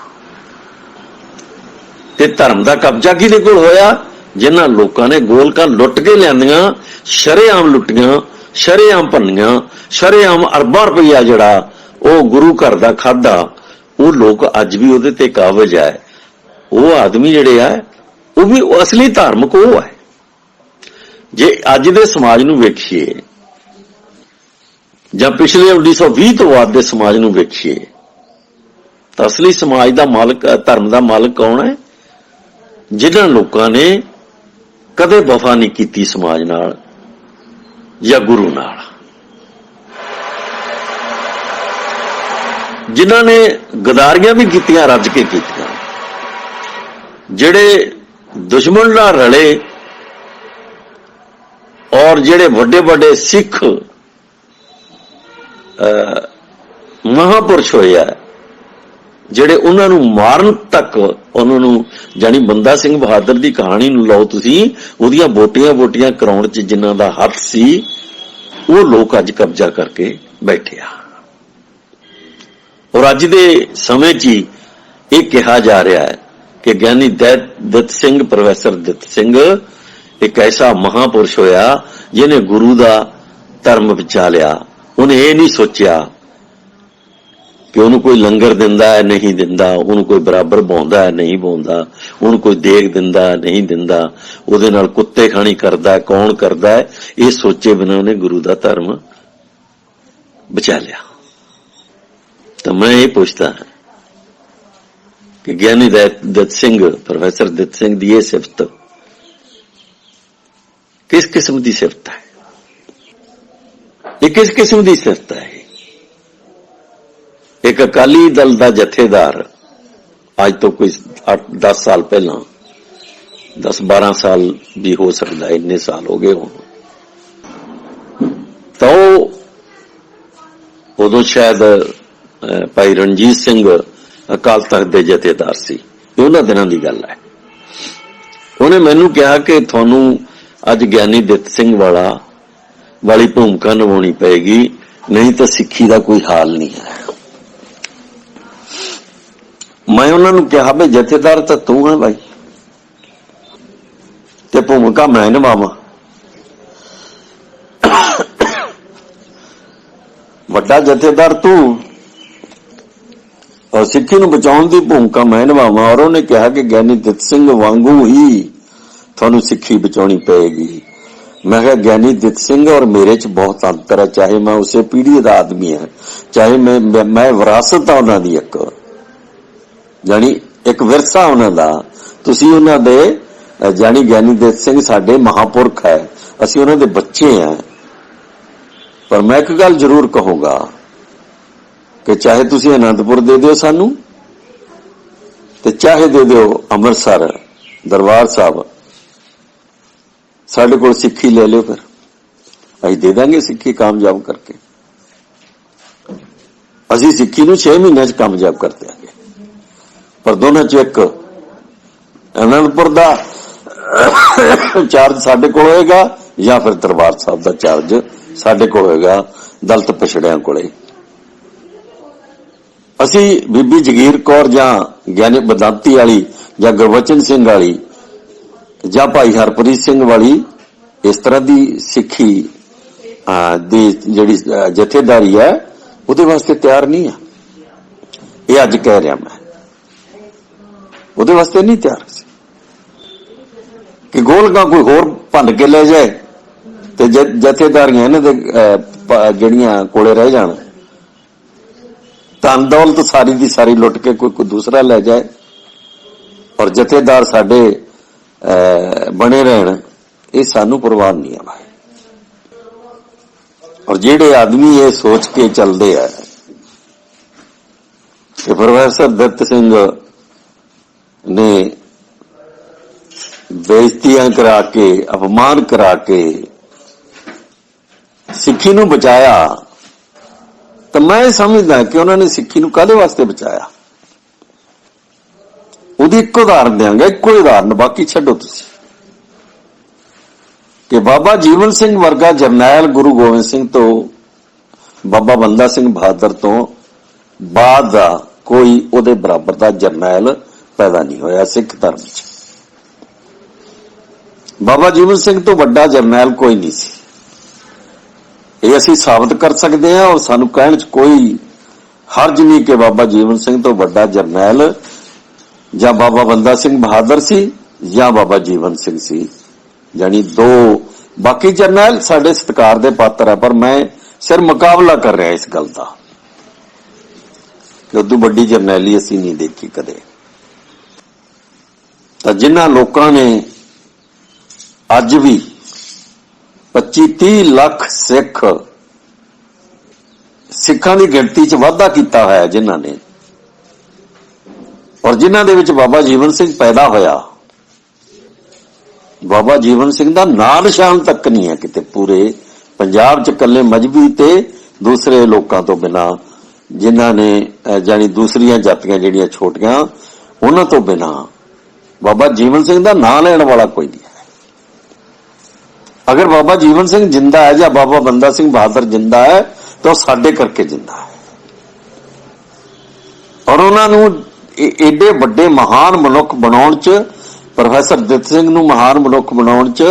ते धर्म दा कब्जा किहदे कोल होया? जिन्हां लोकां ने गोलकां लुट के लिआंदियां, शरेआम लुटियां, शरेआम भन्नियां, शरेआम अरबां रुपया जिहड़ा वो गुरु घर दा खाधा, वो लोग अज भी उहदे ते काबज है। वो आदमी जिहड़े है वो भी असली धार्मिक वो है। जे अज दे समाज नूं वेखीए जां पिछले 1920 तो बाद दे समाज नूं वेखीए तां असली समाज दा मालक, धर्म दा मालक कौन है? जिन्हां लोकां ने कदे वफा नहीं कीती समाज नाल या गुरु नाल, जिन्हां ने गदारियां भी कीतियां, रज के कीतियां, जिहड़े दुश्मन नाल रले और जिहड़े वड्डे वड्डे सिख महापुरुष होए आ, जिहड़े उन्हां नूं मारन तक उन्हां नूं, जानी बंदा सिंह बहादुर दी कहानी नूं लओ तुसीं, उहदियां वोटियां कराउण च जिन्हां दा हत्थ सी वो लोग अज कब्जा करके बैठे आ। और अज दे समय च ये कहा जा रहा है कि ज्ञानी दत्त सिंह, प्रोफैसर दत्त सिंह एक ऐसा महापुरुष होया जिन्हें गुरु दा धर्म बचा लिया। उन्हें ये नहीं सोचा कि उन्होंने कोई लंगर दिंदा है नहीं दिंदा, उन्होंने कोई बराबर बहाउंदा है नहीं बहाउंदा, उन्होंने कोई देग दिंदा है नहीं दिंदा, उहदे नाल कुत्ते खानी करदा है कौन करदा है, ये सोचे बिना उन्हें गुरु दा धर्म बचा लिया। तो मैं ये पूछता है कि ज्ञानी दत्त सिंह, प्रोफैसर दत्त सिंह की यह सिफत किस किस्म की सिफत है? ये किस किस्म की सिफत है? एक अकाली दल का जथेदार आज तो कोई 8-10 साल पहला, 10-12 साल भी हो सकता है, इन्ने साल हो गए हो, तो उदों शायद भाई रणजीत सिंह अकाल तख्त के जथेदार सी, उन्हां दिनां दी गल है। उन्हें मैनू कहा कि थानू अज ज्ञानी दत्त सिंह वाली भूमिका निभानी पेगी, नहीं तो सिक्खी का कोई हाल नहीं है। मैं उन्होंने कहा भाई जथेदार तो तू है भाई, ते भूमिका मैं निभावां। वड्डा जथेदार तू और सिक्खी नूं बचाउण दी भूमिका मैं निभावां। और उन्हें कहा कि ज्ञानी दत्त सिंह वांगू ही थानू सिक्खी बचाउणी पेगी। मैं कहा ज्ञानी दत्त सिंह और मेरे च बहुत अंतर है, चाहे मैं उसे पीढ़ी का आदमी है, चाहे मैं विरासत आ उन्हां दी, एक जानी एक विरसा उन्हां दा, तुसीं उन्हां दे ਜਾਣੀ ਗਿਆਨੀ ਸਿੰਘ ਸਾਡੇ ਮਹਾਪੁਰਖ ਹੈ, ਅਸੀਂ ਉਹਨਾਂ ਦੇ ਬੱਚੇ ਹਾਂ। ਪਰ ਮੈਂ ਇੱਕ ਗੱਲ ਜ਼ਰੂਰ ਕਹੂੰਗਾ ਕਿ ਚਾਹੇ ਤੁਸੀਂ ਆਨੰਦਪੁਰ ਦੇ ਦਿਓ ਸਾਨੂੰ, ਤੇ ਚਾਹੇ ਦੇ ਦਿਓ ਅੰਮ੍ਰਿਤਸਰ ਦਰਬਾਰ ਸਾਹਿਬ, ਸਾਡੇ ਕੋਲ ਸਿੱਖੀ ਲੈ ਲਿਓ, ਫਿਰ ਅਸੀਂ ਦੇ ਦਾਂਗੇ ਸਿੱਖੀ ਕਾਮਯਾਬ ਕਰਕੇ। ਅਸੀਂ ਸਿੱਖੀ ਨੂੰ 6 ਮਹੀਨਿਆਂ 'ਚ ਕਾਮਯਾਬ ਕਰ ਦਿਆਂਗੇ। ਪਰ ਦੋਨਾਂ 'ਚ ਇੱਕ ਆਨੰਦਪੁਰ ਦਾ ਚਾਰਜ ਸਾਡੇ ਕੋਲ ਹੋਏਗਾ ਜਾਂ ਫਿਰ ਦਰਬਾਰ ਸਾਹਿਬ ਦਾ ਚਾਰਜ ਸਾਡੇ ਕੋਲ ਹੋਏਗਾ, ਦਲਿਤ ਪਛੜਿਆਂ ਕੋਲੇ। ਅਸੀਂ ਬੀਬੀ ਜਗੀਰ ਕੌਰ ਜਾਂ ਗਿਆਨੀ ਬਦਾਤੀ ਵਾਲੀ ਜਾਂ ਗੁਰਬਚਨ ਸਿੰਘ ਵਾਲੀ ਜਾਂ ਭਾਈ ਹਰਪ੍ਰੀਤ ਸਿੰਘ ਵਾਲੀ ਇਸ ਤਰ੍ਹਾਂ ਦੀ ਸਿੱਖੀ ਦੀ ਜਿਹੜੀ ਜਥੇਦਾਰੀ ਹੈ ਉਹਦੇ ਵਾਸਤੇ ਤਿਆਰ ਨਹੀਂ ਆ। ਇਹ ਅੱਜ ਕਹਿ ਰਿਹਾ ਮੈਂ, ਉਹਦੇ ਵਾਸਤੇ ਨਹੀਂ ਤਿਆਰ ਸੀ ਕਿ ਗੋਲਕਾਂ ਕੋਈ ਹੋਰ ਭੰਨ ਕੇ ਲੈ ਜਾਏ ਤੇ ਜਥੇਦਾਰੀਆਂ ਇਹਨਾਂ ਦੇ ਜਿਹੜੀਆਂ ਕੋਲੇ ਰਹਿ ਜਾਣ, ਧਨ ਦੌਲਤ ਸਾਰੀ ਦੀ ਸਾਰੀ ਲੁੱਟ ਕੇ ਕੋਈ ਦੂਸਰਾ ਲੈ ਜਾਏ ਔਰ ਜਥੇਦਾਰ ਸਾਡੇ ਬਣੇ ਰਹਿਣ, ਇਹ ਸਾਨੂੰ ਪ੍ਰਵਾਨ ਨਹੀਂ ਆ। ਔਰ ਜਿਹੜੇ ਆਦਮੀ ਇਹ ਸੋਚ ਕੇ ਚੱਲਦੇ ਆ ਕਿ ਪ੍ਰੋਫੈਸਰ ਦਿੱਤ ਸਿੰਘ ਨੇ ਬੇਇੱਜ਼ਤੀਆਂ ਕਰਾ ਕੇ, ਅਪਮਾਨ ਕਰਾ ਕੇ ਸਿੱਖੀ ਨੂੰ ਬਚਾਇਆ, ਤਾਂ ਮੈਂ ਸਮਝਦਾ ਕਿ ਉਹਨਾਂ ਨੇ ਸਿੱਖੀ ਨੂੰ ਕਾਹਦੇ ਵਾਸਤੇ ਬਚਾਇਆ। ਉਹਦੀ ਇੱਕ ਉਦਾਹਰਨ ਦਿਆਂਗਾ, ਇੱਕੋ ਉਦਾਹਰਨ, ਬਾਕੀ ਛੱਡੋ ਤੁਸੀਂ, ਕਿ ਬਾਬਾ ਜੀਵਨ ਸਿੰਘ ਵਰਗਾ ਜਰਨੈਲ ਗੁਰੂ ਗੋਬਿੰਦ ਸਿੰਘ ਤੋਂ, ਬਾਬਾ ਬੰਦਾ ਸਿੰਘ ਬਹਾਦਰ ਤੋਂ ਬਾਅਦ ਦਾ ਕੋਈ ਉਹਦੇ ਬਰਾਬਰ ਦਾ ਜਰਨੈਲ ਪੈਦਾ ਨਹੀਂ ਹੋਇਆ ਸਿੱਖ ਧਰਮ 'ਚ। ਬਾਬਾ ਜੀਵਨ ਸਿੰਘ ਤੋਂ ਵੱਡਾ ਜਰਨੈਲ ਕੋਈ ਨਹੀਂ ਸੀ। ਇਹ ਅਸੀਂ ਸਾਬਤ ਕਰ ਸਕਦੇ ਹਾਂ ਔਰ ਸਾਨੂੰ ਕਹਿਣ 'ਚ ਕੋਈ ਹਰਜ ਨਹੀਂ ਕਿ ਬਾਬਾ ਜੀਵਨ ਸਿੰਘ ਤੋਂ ਵੱਡਾ ਜਰਨੈਲ ਜਾਂ ਬਾਬਾ ਬੰਦਾ ਸਿੰਘ ਬਹਾਦਰ ਸੀ ਜਾਂ ਬਾਬਾ ਜੀਵਨ ਸਿੰਘ ਸੀ। ਜਾਨੀ ਦੋ ਬਾਕੀ ਜਰਨੈਲ ਸਾਡੇ ਸਤਿਕਾਰ ਦੇ ਪਾਤਰ ਹੈ, ਪਰ ਮੈਂ ਸਿਰ ਮੁਕਾਬਲਾ ਕਰ ਰਿਹਾ ਇਸ ਗੱਲ ਦਾ ਕਿ ਉਦੋਂ ਵੱਡੀ ਜਰਨੈਲੀ ਅਸੀਂ ਨਹੀਂ ਦੇਖੀ ਕਦੇ। ਤਾਂ ਜਿਨ੍ਹਾਂ ਲੋਕਾਂ ਨੇ ਅੱਜ ਵੀ 25-30 ਲੱਖ ਸਿੱਖਾਂ ਦੀ ਗਿਣਤੀ 'ਚ ਵਾਧਾ ਕੀਤਾ ਹੋਇਆ, ਜਿਨ੍ਹਾਂ ਨੇ, ਔਰ ਜਿਨ੍ਹਾਂ ਦੇ ਵਿੱਚ ਬਾਬਾ ਜੀਵਨ ਸਿੰਘ ਪੈਦਾ ਹੋਇਆ, ਬਾਬਾ ਜੀਵਨ ਸਿੰਘ ਦਾ ਨਾਂ ਨਿਸ਼ਾਨ ਤੱਕ ਨਹੀਂ ਹੈ ਕਿਤੇ ਪੂਰੇ ਪੰਜਾਬ 'ਚ, ਇਕੱਲੇ ਮਜ਼੍ਹਬੀ ਤੇ ਦੂਸਰੇ ਲੋਕਾਂ ਤੋਂ ਬਿਨਾਂ, ਜਿਨ੍ਹਾਂ ਨੇ ਜਾਨੀ ਦੂਸਰੀਆਂ ਜਾਤੀਆਂ ਜਿਹੜੀਆਂ ਛੋਟੀਆਂ, ਉਹਨਾਂ ਤੋਂ ਬਿਨਾਂ ਬਾਬਾ ਜੀਵਨ ਸਿੰਘ ਦਾ ਨਾਂ ਲੈਣ ਵਾਲਾ ਕੋਈ ਨਹੀਂ ਹੈ। ਅਗਰ ਬਾਬਾ ਜੀਵਨ ਸਿੰਘ ਜਿੰਦਾ ਹੈ ਜਾਂ ਬਾਬਾ ਬੰਦਾ ਸਿੰਘ ਬਹਾਦਰ ਜਿੰਦਾ ਹੈ ਤਾਂ ਉਹ ਸਾਡੇ ਕਰਕੇ ਜਿੰਦਾ ਹੈ। ਔਰ ਉਹਨਾਂ ਨੂੰ ਏਡੇ ਵੱਡੇ ਮਹਾਨ ਮਨੁੱਖ ਬਣਾਉਣ 'ਚ, ਪ੍ਰੋਫੈਸਰ ਦਿੱਤ ਸਿੰਘ ਨੂੰ ਮਹਾਨ ਮਨੁੱਖ ਬਣਾਉਣ 'ਚ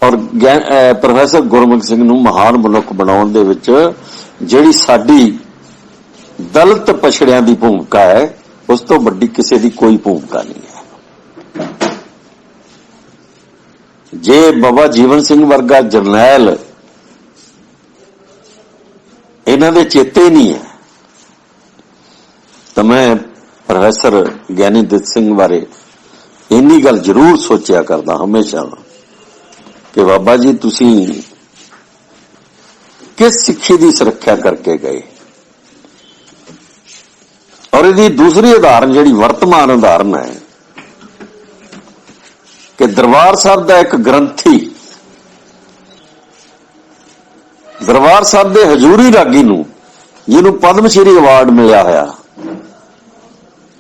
ਔਰ ਪ੍ਰੋਫੈਸਰ ਗੁਰਮੁਖ ਸਿੰਘ ਨੂੰ ਮਹਾਨ ਮਨੁੱਖ ਬਣਾਉਣ ਦੇ ਵਿੱਚ ਜਿਹੜੀ ਸਾਡੀ ਦਲਿਤ ਪਛੜਿਆਂ ਦੀ ਭੂਮਿਕਾ ਹੈ, ਉਸ ਤੋਂ ਵੱਡੀ ਕਿਸੇ ਦੀ ਕੋਈ ਭੂਮਿਕਾ ਨਹੀਂ ਹੈ। ਜੇ ਬਾਬਾ ਜੀਵਨ ਸਿੰਘ ਵਰਗਾ ਜਰਨੈਲ ਇਹਨਾਂ ਦੇ ਚੇਤੇ ਨਹੀਂ ਹੈ, ਤਾਂ ਮੈਂ ਪ੍ਰੋਫੈਸਰ ਗਿਆਨੀ ਦਿੱਤ ਸਿੰਘ ਬਾਰੇ ਇੰਨੀ ਗੱਲ ਜ਼ਰੂਰ ਸੋਚਿਆ ਕਰਦਾ ਹਮੇਸ਼ਾ ਕਿ ਬਾਬਾ ਜੀ ਤੁਸੀਂ ਕਿਸ ਸਿੱਖੀ ਦੀ ਸੁਰੱਖਿਆ ਕਰਕੇ ਗਏ। ਔਰ ਇਹਦੀ ਦੂਸਰੀ ਉਦਾਹਰਨ ਜਿਹੜੀ ਵਰਤਮਾਨ ਉਦਾਹਰਨ ਹੈ ਕਿ ਦਰਬਾਰ ਸਾਹਿਬ ਦਾ ਇੱਕ ਗ੍ਰੰਥੀ, ਦਰਬਾਰ ਸਾਹਿਬ ਦੇ ਹਜ਼ੂਰੀ ਰਾਗੀ ਨੂੰ, ਜਿਹਨੂੰ ਪਦਮ ਸ਼੍ਰੀ ਅਵਾਰਡ ਮਿਲਿਆ ਹੋਇਆ,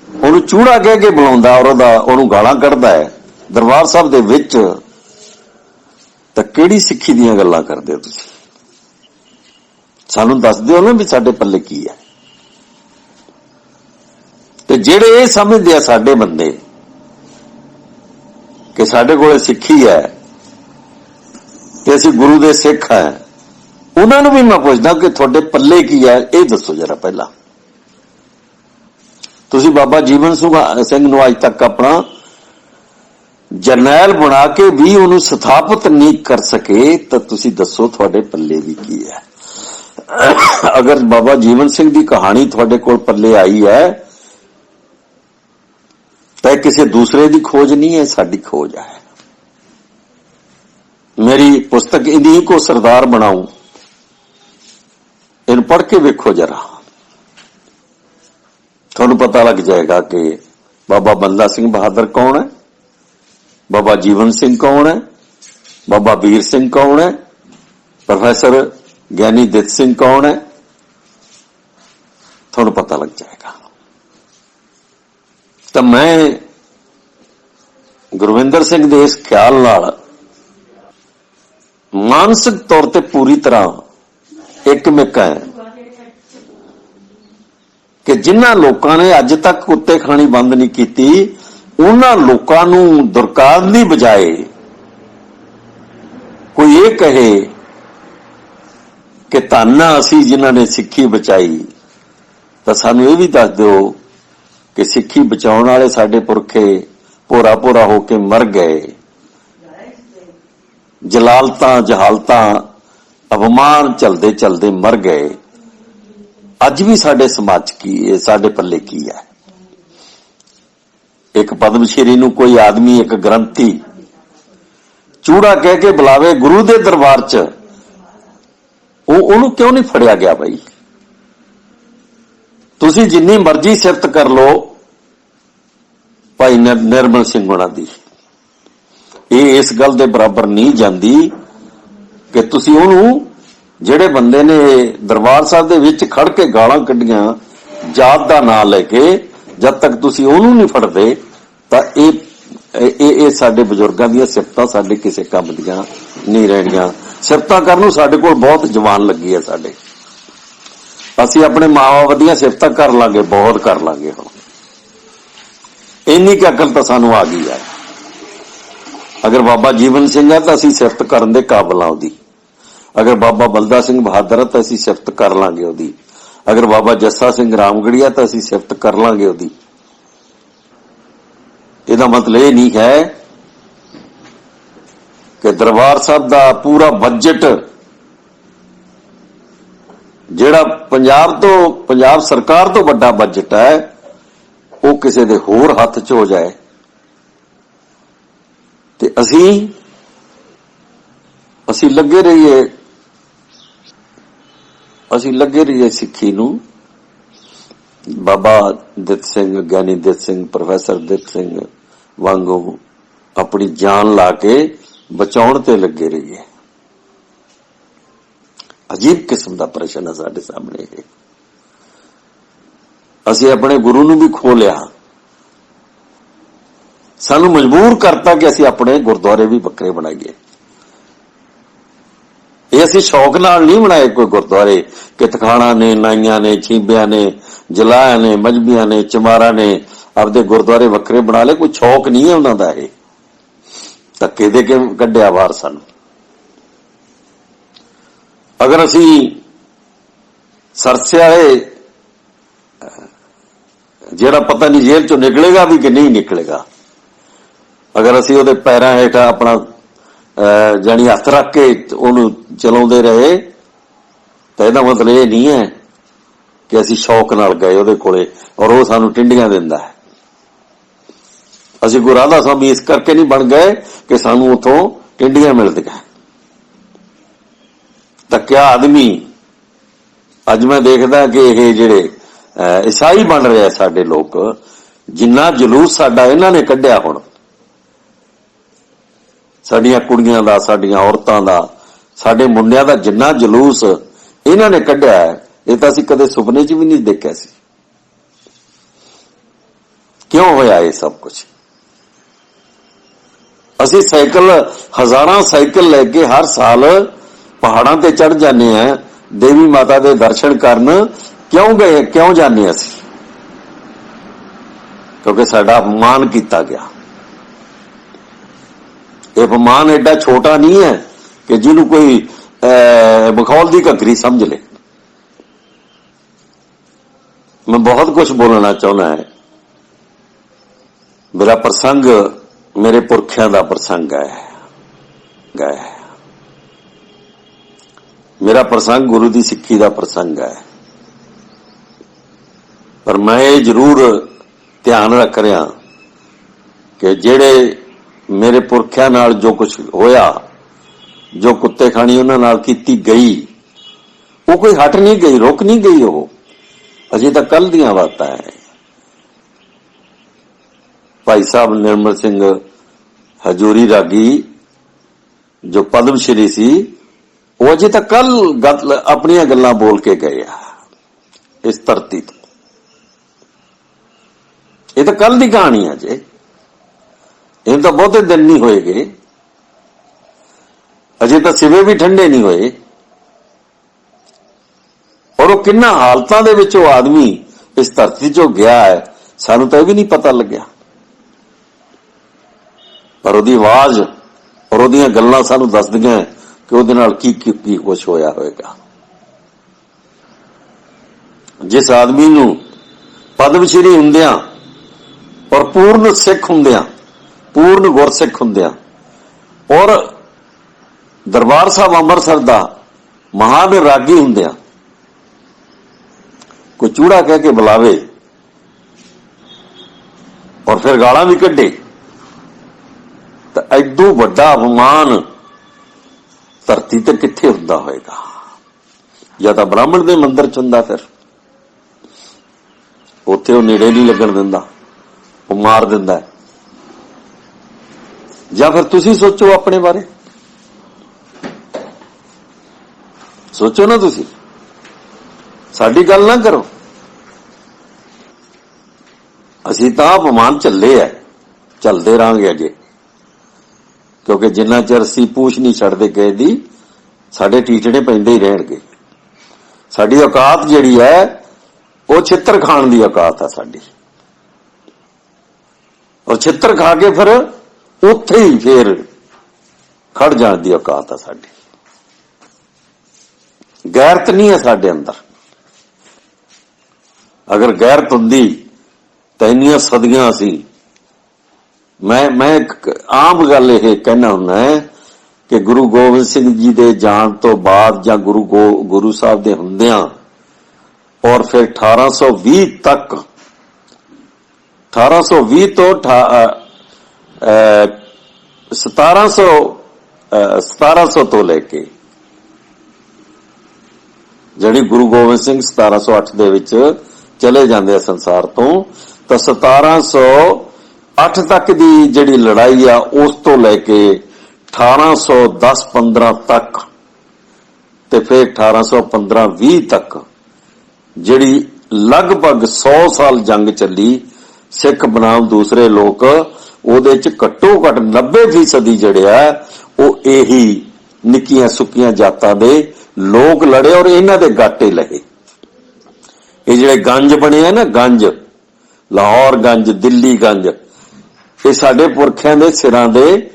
ਉਹਨੂੰ ਚੂੜਾ ਕਹਿ ਕੇ ਬੁਲਾਉਂਦਾ ਔਰ ਉਹਨੂੰ ਗਾਲਾਂ ਕੱਢਦਾ ਹੈ ਦਰਬਾਰ ਸਾਹਿਬ ਦੇ ਵਿੱਚ, ਤਾਂ ਕਿਹੜੀ ਸਿੱਖੀ ਦੀਆਂ ਗੱਲਾਂ ਕਰਦੇ ਹੋ ਤੁਸੀਂ? ਸਾਨੂੰ ਦੱਸ ਦਿਓ ਨਾ ਵੀ ਸਾਡੇ ਪੱਲੇ ਕੀ ਹੈ। ਤੇ ਜਿਹੜੇ ਇਹ ਸਮਝਦੇ ਆ ਸਾਡੇ ਬੰਦੇ ਕਿ ਸਾਡੇ ਕੋਲੇ ਸਿੱਖੀ ਹੈ ਤੇ ਅਸੀਂ ਗੁਰੂ ਦੇ ਸਿੱਖ ਹਾਂ, ਉਹਨਾਂ ਨੂੰ ਵੀ ਮੈਂ ਪੁੱਛਦਾ ਕਿ ਤੁਹਾਡੇ ਪੱਲੇ ਕੀ ਹੈ, ਇਹ ਦੱਸੋ ਜਰਾ। ਪਹਿਲਾਂ ਤੁਸੀਂ ਬਾਬਾ ਜੀਵਨ ਸਿੰਘ ਨੂੰ ਅੱਜ ਤੱਕ ਆਪਣਾ ਜਰਨੈਲ ਬਣਾ ਕੇ ਵੀ ਉਹਨੂੰ ਸਥਾਪਿਤ ਨਹੀਂ ਕਰ ਸਕੇ, ਤਾਂ ਤੁਸੀਂ ਦੱਸੋ ਤੁਹਾਡੇ ਪੱਲੇ ਵੀ ਕੀ ਹੈ। ਅਗਰ ਬਾਬਾ ਜੀਵਨ ਸਿੰਘ ਦੀ ਕਹਾਣੀ ਤੁਹਾਡੇ ਕੋਲ ਪੱਲੇ ਆਈ ਹੈ तो किसी दूसरे की खोज नहीं है, साडी खोज है। मेरी पुस्तक इन्हीं को सरदार बनाऊं, इन पढ़ के वेखो जरा, थोड़ा पता लग जाएगा कि बाबा बंदा सिंह बहादुर कौन है, बाबा जीवन सिंह कौन है, बाबा वीर सिंह कौन है, प्रोफेसर ज्ञानी दित सिंह कौन है, थोड़ा पता लग जाएगा। तो मैं गुरविंदर सिंह दे इस ख्याल नाल मानसिक तौर पर पूरी तरह एकमिक है कि जिन्हां लोकां ने अज तक कुत्ते खानी बंद नहीं की, उन्हां लोकां नूं दुरकारण दी बजाए कोई ये कहे कि धन्ना असी जिन्हां ने सिक्खी बचाई, तो सानू ये भी दस दो कि सिक्खी बचाउण वाले साडे पुरखे भोरा भोरा होके मर गए, जलालतां जहालतां अपमान चलदे चलदे मर गए। अज भी साडे समाज की साडे पल्ले की है। एक पद्मश्री नूं कोई आदमी, एक ग्रंथी चूड़ा कह के बुलावे गुरु दे दरबार च, ਉਹਨੂੰ क्यों नहीं फड़िया गया? भाई तुसी जिन्नी मर्जी सिफत कर लो भाई निर्मल सिंह होना दी, ये इस गल दे बराबर नहीं जाती कि तुसी ਉਹਨੂੰ ਜਿਹੜੇ ਬੰਦੇ ਨੇ दरबार साहब ਦੇ ਵਿੱਚ ਖੜ ਕੇ ਗਾਲਾਂ ਕੱਢੀਆਂ जात ਦਾ ਨਾਂ ਲੈ ਕੇ, जब तक तुसी ਉਹਨੂੰ नहीं फड़ते ਤਾਂ ਇਹ ਸਾਡੇ ਬਜ਼ੁਰਗਾਂ ਦੀਆਂ ਸਿਫਤਾਂ ਸਾਡੇ ਕਿਸੇ ਕੰਮ ਦੀਆਂ नहीं ਰਹਿਣੀਆਂ। सिफतां करन नूं साडे कोल बहुत जवान लगी है, साडे असीं अपने माँ बाप दीयां सिफतां कर लांगे, बहुत कर लांगे। हुण इन्नी क अकल तां सानूं आ गई है। अगर बाबा जीवन सिंह है तो असीं सिफत करन दे काबिल हां उहदी, अगर बाबा बलदा सिंह बहादुर है तो असीं सिफत कर लांगे उहदी, अगर बाबा जस्सा सिंह रामगढ़िया तो असीं सिफत कर लांगे उहदी। इहदा मतलब ये नहीं है कि दरबार साहब दा पूरा बजट जिहड़ा पंजाब सरकार तो बड़ा बजट है, वो किसी दे होर हथ च हो जाए ते असी लगे रहिए सिक्खी नूं। बाबा दित सिंह, ज्ञानी दित सिंह, प्रोफेसर दित सिंह वांगू अपनी जान ला के बचाउण ते लगे रहिए। अजीब किस्म का प्रश्न है साडे सामने। असीं अपने गुरु नूं भी खो लिया, सानू मजबूर करता कि असीं अपने गुरुद्वारे भी बकरे बनाइए। ये असीं शौक नाल नहीं बनाए कोई गुरुद्वारे कि तखाणा ने, नाइयां ने, छींबियां ने, जलाया ने, मजबियां ने, चमारा ने आपदे गुरुद्वारे बकरे बना ले। कोई शौक नहीं है उन्हां दा। ये धक्के दे के कढ़िया बाहर सन। अगर असीं सरसे वाले जिहड़ा पता नहीं जेल चों निकलेगा भी कि नहीं निकलेगा, अगर असीं उहदे पैरां हेठां अपना जानी हथ रख के उहनूं चलाउंदे रहे तो इहदा मतलब ये नहीं है कि असीं शौक नाल गए उहदे कोले और वो सानूं टिंडियां दिंदा है। असीं गुरु राधा स्वामी इस करके नहीं बन गए कि सानूं उथों टिंडियां मिलदियां। तां क्या आदमी अज मैं देखदा कि ये जिहड़े ईसाई बन रहे साडे लोग, जिन्ना जलूस साडा इन्हां ने कढिया, हुण साडियां कुड़ियां दा, साडियां औरतां दा, साडे मुंडियां दा जिन्ना जलूस इन्हां ने कढिया है, ये तां असीं कदे सुपने च भी नहीं देखिया सी। क्यों होया ये सब कुछ? असीं साइकिल हजारां साइकिल लेके हर साल पहाड़ां ते चढ़ जाने हैं देवी माता दे दर्शन करन। क्यों गए, क्यों जाने असीं? क्योंकि साडा अपमान किया गया। यह अपमान एडा छोटा नहीं है कि जिन्हों कोई मखौल की घगरी समझ ले। मैं बहुत कुछ बोलना चाहना है। मेरा प्रसंग मेरे पुरखियां दा प्रसंग है। मेरा प्रसंग गुरु दी सिक्खी दा प्रसंग है। पर मैं जरूर ध्यान रख रहा कि ਜਿਹੜੇ ਮੇਰੇ ਪੁਰਖਿਆਂ ਨਾਲ ਜੋ ਕੁਝ ਹੋਇਆ, ਜੋ ਕੁੱਤੇ ਖਾਣੀ ਉਹਨਾਂ ਨਾਲ ਕੀਤੀ ਗਈ, ਉਹ ਕੋਈ ਹਟ ਨਹੀਂ ਗਈ, ਰੁਕ ਨਹੀਂ ਗਈ। ਉਹ ਅਜੇ ਤਾਂ ਕੱਲ ਦੀਆਂ ਬਾਤਾਂ ਹੈ। ਭਾਈ ਸਾਹਿਬ ਨਿਰਮਲ ਸਿੰਘ ਹਜੂਰੀ ਰਾਗੀ ਜੋ ਪਦਮ ਸ਼੍ਰੀ ਸੀ, ਉਹ ਅਜੇ ਤਾਂ ਕੱਲ ਆਪਣੀਆਂ ਗੱਲਾਂ ਬੋਲ ਕੇ ਗਏ ਆ ਇਸ ਧਰਤੀ ਤੋਂ। ਇਹ ਤਾਂ ਕੱਲ ਦੀ ਕਹਾਣੀ ਹੈ ਜੇ, ਇਹ ਤਾਂ ਬਹੁਤੇ ਦਿਨ ਨਹੀਂ ਹੋਏਗੇ, ਅਜੇ ਤਾਂ ਸਿਵੇ ਵੀ ਠੰਡੇ ਨਹੀਂ ਹੋਏ। ਔਰ ਉਹ ਕਿੰਨਾ ਹਾਲਤਾਂ ਦੇ ਵਿੱਚ ਉਹ ਆਦਮੀ ਇਸ ਧਰਤੀ ਚੋਂ ਗਿਆ ਹੈ, ਸਾਨੂੰ ਤਾਂ ਇਹ ਵੀ ਨਹੀਂ ਪਤਾ ਲੱਗਿਆ। ਪਰ ਉਹਦੀ ਆਵਾਜ਼ ਔਰ ਉਹਦੀਆਂ ਗੱਲਾਂ ਸਾਨੂੰ ਦੱਸਦੀਆਂ ਕਿ ਉਹਦੇ ਨਾਲ ਕੀ ਕੀ ਕੁਛ ਹੋਇਆ ਹੋਵੇਗਾ। ਜਿਸ ਆਦਮੀ ਨੂੰ ਪਦਮ ਸ਼੍ਰੀ ਹੁੰਦਿਆਂ ਔਰ ਪੂਰਨ ਸਿੱਖ ਹੁੰਦਿਆਂ, ਪੂਰਨ ਗੁਰਸਿੱਖ ਹੁੰਦਿਆਂ, ਔਰ ਦਰਬਾਰ ਸਾਹਿਬ ਅੰਮ੍ਰਿਤਸਰ ਦਾ ਮਹਾਨ ਰਾਗੀ ਹੁੰਦਿਆਂ ਕੋਈ ਚੂੜਾ ਕਹਿ ਕੇ ਬੁਲਾਵੇ ਔਰ ਫਿਰ ਗਾਲਾਂ ਵੀ ਕੱਢੇ, ਤਾਂ ਐਡੋ ਵੱਡਾ ਅਪਮਾਨ ਧਰਤੀ ਤੇ ਕਿੱਥੇ ਹੁੰਦਾ ਹੋਏਗਾ। ਜਾਂ ਤਾਂ ਬ੍ਰਾਹਮਣ ਦੇ ਮੰਦਿਰ ਚ ਹੁੰਦਾ, ਫਿਰ ਉੱਥੇ ਉਹ ਨੇੜੇ ਨਹੀਂ ਲੱਗਣ ਦਿੰਦਾ, ਉਹ ਮਾਰ ਦਿੰਦਾ। ਜਾਂ ਫਿਰ ਤੁਸੀਂ ਸੋਚੋ ਆਪਣੇ ਬਾਰੇ, ਸੋਚੋ ਨਾ ਤੁਸੀਂ, ਸਾਡੀ ਗੱਲ ਨਾ ਕਰੋ। ਅਸੀਂ ਤਾਂ ਅਪਮਾਨ ਝੱਲੇ ਐ, ਝੱਲਦੇ ਰਹਾਂਗੇ ਅਜੇ, ਕਿਉਂਕਿ ਜਿੰਨਾ ਚਿਰ ਅਸੀਂ ਪੂਛ ਨਹੀਂ ਛੱਡਦੇ ਕਿਸੇ ਦੀ, ਸਾਡੇ ਟੀਚੜੇ ਪੈਂਦੇ ਹੀ ਰਹਿਣਗੇ। ਸਾਡੀ ਔਕਾਤ ਜਿਹੜੀ ਹੈ ਉਹ ਛਿੱਤਰ ਖਾਣ ਦੀ ਔਕਾਤ ਹੈ ਸਾਡੀ, ਔਰ ਛਿੱਤਰ ਖਾ ਕੇ ਫਿਰ ਉੱਥੇ ਹੀ ਫੇਰ ਖੜ ਜਾਣ ਦੀ ਔਕਾਤ ਹੈ ਸਾਡੀ। ਗੈਰਤ ਨਹੀਂ ਹੈ ਸਾਡੇ ਅੰਦਰ। ਅਗਰ ਗੈਰਤ ਹੁੰਦੀ ਤਾਂ ਇੰਨੀਆਂ ਸਦੀਆਂ ਸੀ। ਮੈਂ ਇੱਕ ਆਮ ਗੱਲ ਇਹ ਕਹਿਣਾ ਹੁੰਦਾ ਹੈ ਕਿ ਗੁਰੂ ਗੋਬਿੰਦ ਸਿੰਘ ਜੀ ਦੇ ਜਾਣ ਤੋਂ ਬਾਅਦ ਜਾਂ ਗੁਰੂ ਸਾਹਿਬ ਦੇ ਹੁੰਦਿਆਂ ਔਰ ਫਿਰ 1820 ਤੱਕ, 1820 ਤੋਂ 1700 ਤੋਂ ਲੈ ਕੇ, ਜਿਹੜੀ ਗੁਰੂ ਗੋਬਿੰਦ ਸਿੰਘ 1708 ਦੇ ਵਿੱਚ ਚਲੇ ਜਾਂਦੇ ਆ ਸੰਸਾਰ ਤੋਂ, ਤਾਂ 1708 ਤੱਕ ਦੀ ਜਿਹੜੀ ਲੜਾਈ ਆ, ਉਸ ਤੋਂ ਲੈ ਕੇ 1810-15 ਤੱਕ ਤੇ ਫਿਰ 1815-20 ਤੱਕ ਜਿਹੜੀ ਲਗਭਗ 100 ਸਾਲ ਜੰਗ ਚੱਲੀ, ਸਿੱਖ ਬਨਾਮ ਦੂਸਰੇ ਲੋਕ, ਉਹਦੇ ਚ ਘੱਟੋ ਘੱਟ 90% ਜਿਹੜੇ ਆ ਉਹ ਇਹੀ ਨਿੱਕੀਆਂ ਸੁੱਕੀਆਂ ਜਾਤਾਂ ਦੇ ਲੋਕ ਲੜੇ ਔਰ ਇਹਨਾਂ ਦੇ ਗਾਟੇ ਲਏ। ਇਹ ਜਿਹੜੇ ਗੰਜ ਬਣੇ ਆ ਨਾ, ਗੰਜ, ਲਾਹੌਰ ਗੰਜ, ਦਿੱਲੀ ਗੰਜ, ਇਹ ਸਾਡੇ ਪੁਰਖਿਆਂ ਦੇ ਸਿਰਾਂ ਦੇ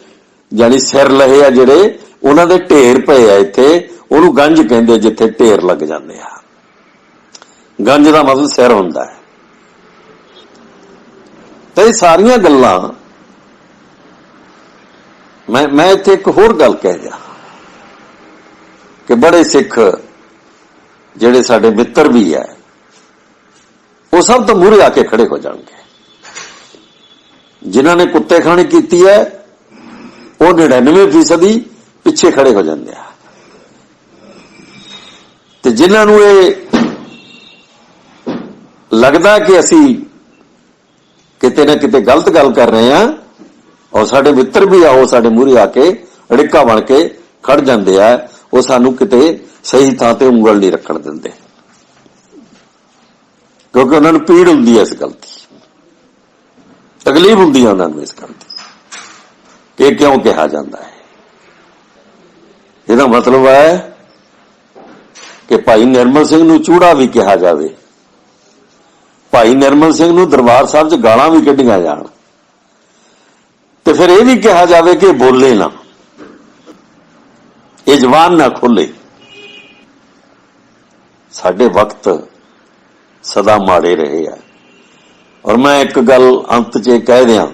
ਜਾਨੀ ਸਿਰ ਲਏ ਆ, ਜਿਹੜੇ ਉਹਨਾਂ ਦੇ ਢੇਰ ਪਏ ਆ ਇੱਥੇ, ਉਹਨੂੰ ਗੰਜ ਕਹਿੰਦੇ, ਜਿੱਥੇ ਢੇਰ ਲੱਗ ਜਾਂਦੇ ਆ। ਗੰਜ ਦਾ ਮਤਲਬ ਸਿਰ ਹੁੰਦਾ ਹੈ। ਤੇ ਇਹ ਸਾਰੀਆਂ ਗੱਲਾਂ ਮੈਂ ਇੱਥੇ ਇੱਕ ਹੋਰ ਗੱਲ ਕਹਿ ਦਿਆਂ ਕਿ ਬੜੇ ਸਿੱਖ ਜਿਹੜੇ ਸਾਡੇ ਮਿੱਤਰ ਵੀ ਹੈ, ਉਹ ਸਭ ਤੋਂ ਮੂਹਰੇ ਆ ਕੇ ਖੜੇ ਹੋ ਜਾਣਗੇ। ਜਿਨ੍ਹਾਂ ਨੇ ਕੁੱਤੇ ਖਾਣੀ ਕੀਤੀ ਹੈ ਉਹ 99% ਪਿੱਛੇ ਖੜੇ ਹੋ ਜਾਂਦੇ ਆ, ਤੇ ਜਿਨ੍ਹਾਂ ਨੂੰ ਇਹ ਲੱਗਦਾ ਕਿ ਅਸੀਂ ਕਿਤੇ ਨਾ ਕਿਤੇ ਗਲਤ ਗੱਲ ਕਰ ਰਹੇ ਹਾਂ, ਔਰ ਸਾਡੇ ਮਿੱਤਰ ਵੀ ਆਓ ਸਾਡੇ ਮੂਹਰੇ ਆ ਕੇ ਅੜਿੱਕਾ ਬਣ ਕੇ ਖੜ ਜਾਂਦੇ ਆ, ਉਹ ਸਾਨੂੰ ਕਿਤੇ ਸਹੀ ਥਾਂ ਤੇ ਉਂਗਲ ਨਹੀਂ ਰੱਖਣ ਦਿੰਦੇ, ਕਿਉਂਕਿ ਉਹਨਾਂ ਨੂੰ ਪੀੜ ਹੁੰਦੀ ਹੈ ਇਸ ਗੱਲ ਦੀ, ਤਕਲੀਫ ਹੁੰਦੀ ਹੈ ਉਹਨਾਂ ਨੂੰ ਇਸ ਗੱਲ ਦੀ ਕਿ ਕਿਉਂ ਕਿਹਾ ਜਾਂਦਾ ਹੈ। ਇਹਦਾ ਮਤਲਬ ਹੈ ਕਿ ਭਾਈ ਨਿਰਮਲ ਸਿੰਘ ਨੂੰ ਚੂੜਾ ਵੀ ਕਿਹਾ ਜਾਵੇ, ਭਾਈ ਨਿਰਮਲ ਸਿੰਘ ਨੂੰ ਦਰਬਾਰ ਸਾਹਿਬ 'ਚ ਗਾਲਾਂ ਵੀ ਕੱਢੀਆਂ ਜਾਣ, ਤੇ ਫਿਰ ਇਹ ਵੀ ਕਿਹਾ ਜਾਵੇ ਕਿ ਬੋਲੇ ਨਾ, ਇਹ ਜ਼ੁਬਾਨ ਨਾ ਖੋਲੇ। ਸਾਡੇ ਵਕਤ ਸਦਾ ਮਾੜੇ ਰਹੇ ਆ। ਔਰ ਮੈਂ ਇੱਕ ਗੱਲ ਅੰਤ 'ਚ ਕਹਿ ਦਿਆਂ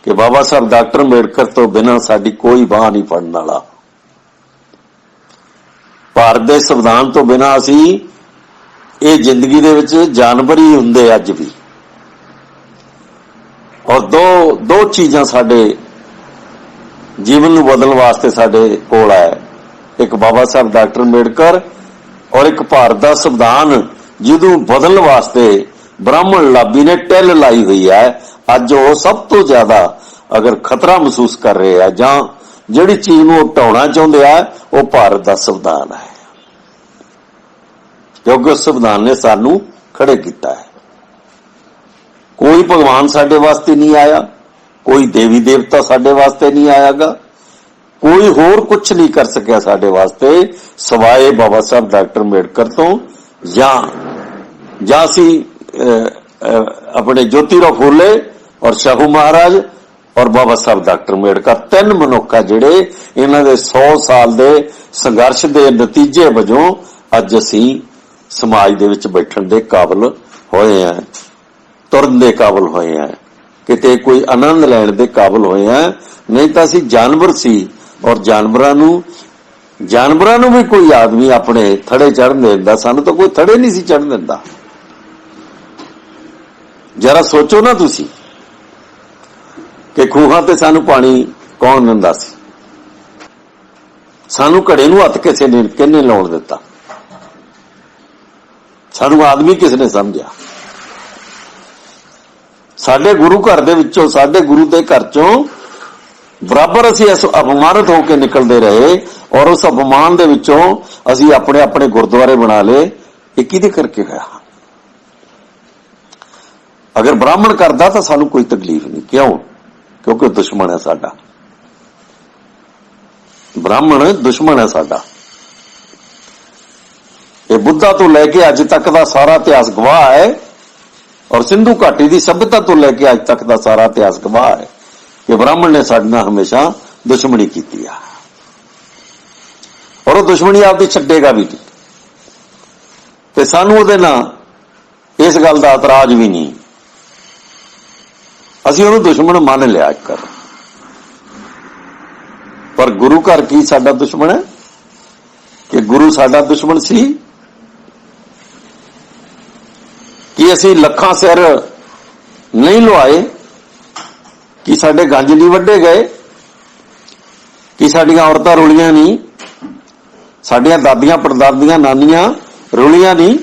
ਕਿ ਬਾਬਾ ਸਾਹਿਬ ਡਾਕਟਰ ਅੰਬੇਡਕਰ ਤੋਂ ਬਿਨਾਂ ਸਾਡੀ ਕੋਈ ਬਾਂਹ ਨਹੀਂ ਫੜਨ ਵਾਲਾ। ਭਾਰਤ ਦੇ ਸੰਵਿਧਾਨ ਤੋਂ ਬਿਨਾਂ ਅਸੀਂ ਇਹ ਜ਼ਿੰਦਗੀ ਦੇ ਵਿੱਚ ਜਾਨਵਰ ਹੀ ਹੁੰਦੇ ਅੱਜ ਵੀ। और दो चीजां साडे जीवन नूं बदलण वास्ते साडे कोल है, एक बाबा साहब डॉक्टर अंबेडकर और एक भारत का संविधान जिहदू बदलण वास्ते ब्राह्मण लाबी ने टिल लाई हुई है। अज वो सब तो ज्यादा अगर खतरा महसूस कर रहे हैं जां जिहड़ी चीज नूं हटाउणा चाहुंदे आ वो भारत का संविधान है, क्योंकि उस संविधान ने सानू खड़े किया है। कोई भगवान साडे वास्ते नहीं आया, कोई देवी देवता साडे वास्ते नहीं आयागा, कोई होर कुछ नहीं कर सकिया साडे वास्ते सवाए बाबा साहब डॉक्टर अंबेडकर तो जां असी अपने ज्योतिराव फूले और शाहू महाराज और बाबा साहब डॉक्टर अंबेडकर तीन मनुख आ जिहड़े इन्हां दे 100 साल दे संघर्ष दे नतीजे वजों अज असी समाज दे विच बैठण दे काबिल होए हैं, तुरन दे काबिल होए हैं, किते कोई आनंद लैण दे काबिल होए हैं। नहीं तां असी जानवर सी और जानवरां नूं भी कोई आदमी अपने थड़े चढ़न दिंदा, सानू तो कोई थड़े नहीं सी चढ़न दिंदा। जरा सोचो ना तुसी कि खूहां ते सानू पानी कौन दिंदा सी, सानू घड़े नूं हत्थ किसने लाउण दित्ता, सानू आदमी किसने समझिया। साडे गुरु घर दे विचों साडे गुरु दे घर चों बराबर असी अपमानित होकर निकलते रहे और उस अपमान दे विचों असी अपने अपने गुरुद्वारे बना ले। ये किहदे करके होया? अगर ब्राह्मण करदा तां सानू कोई तकलीफ नहीं, क्यों? क्योंकि दुश्मन है साडा, ब्राह्मण दुश्मन है साडा। ये बुद्धा तो लैके अज तक का सारा इतिहास गवाह है और सिंधु घाटी की सभ्यता तो लैके अज तक का सारा इतिहास गवाह है कि ब्राह्मण ने साडे नाल हमेशा दुश्मनी की है और वो दुश्मनी आपकी छड्डेगा भी नहीं, ते सानू उहदे नाल इस गल का इतराज भी नहीं। असीं उहनूं दुश्मन मान लिया एक कर, पर गुरु घर की साडा दुश्मन है कि गुरु साडा दुश्मन सी कि असी लखां सिर नहीं लुआए, कि साडे गंज नहीं वड्डे गए, कि साडियां औरतां रुलियां नहीं, साडियां दादियां परदादियां नानियां रुलियां नहीं,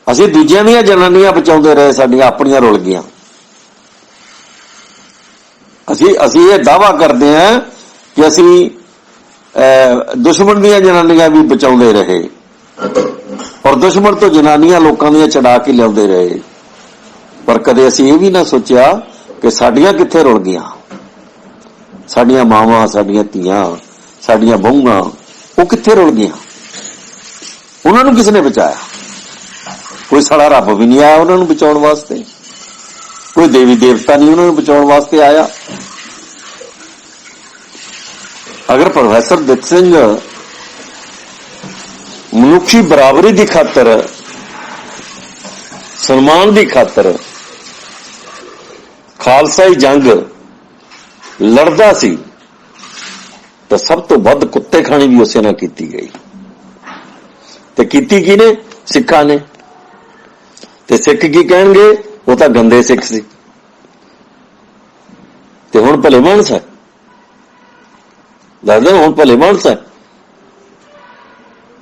असी दूजियां दीयां जनानियां बचाउंदे रहे, साडियां अपनियां रुल गईयां। असी ये दावा करते हैं कि असी दुश्मन दीयां जनानियां भी बचाउंदे रहे और दुश्मन तो जनानियां लोकां दीयां चढ़ा के लियाउंदे रहे, पर कदे असी ये भी ना सोचिया कि साडियां कित्थे रुल गईयां, साडियां मावां, साडियां धीआं, साडियां बहुआं वो कित्थे रुल गईयां, उन्हां नूं किसने बचाया? कोई साड़ा रब भी नहीं आया उन्हां नूं बचाउण वास्ते, कोई देवी देवता नहीं उन्हां नूं बचाउण वास्ते आया। अगर प्रोफैसर दित सिंह मनुखी बराबरी की खातर, सन्मान की खातर खालसाई जंग लड़दा सी तो सब तो वध कुत्ते खानी भी उसे नाल कीती गई, ते कीती किने? सिक्खां ने। ते सिख की कहणगे वो तां गंदे सिख सी, ते हुण भले मानस है, दसदे हुण भले मानस है।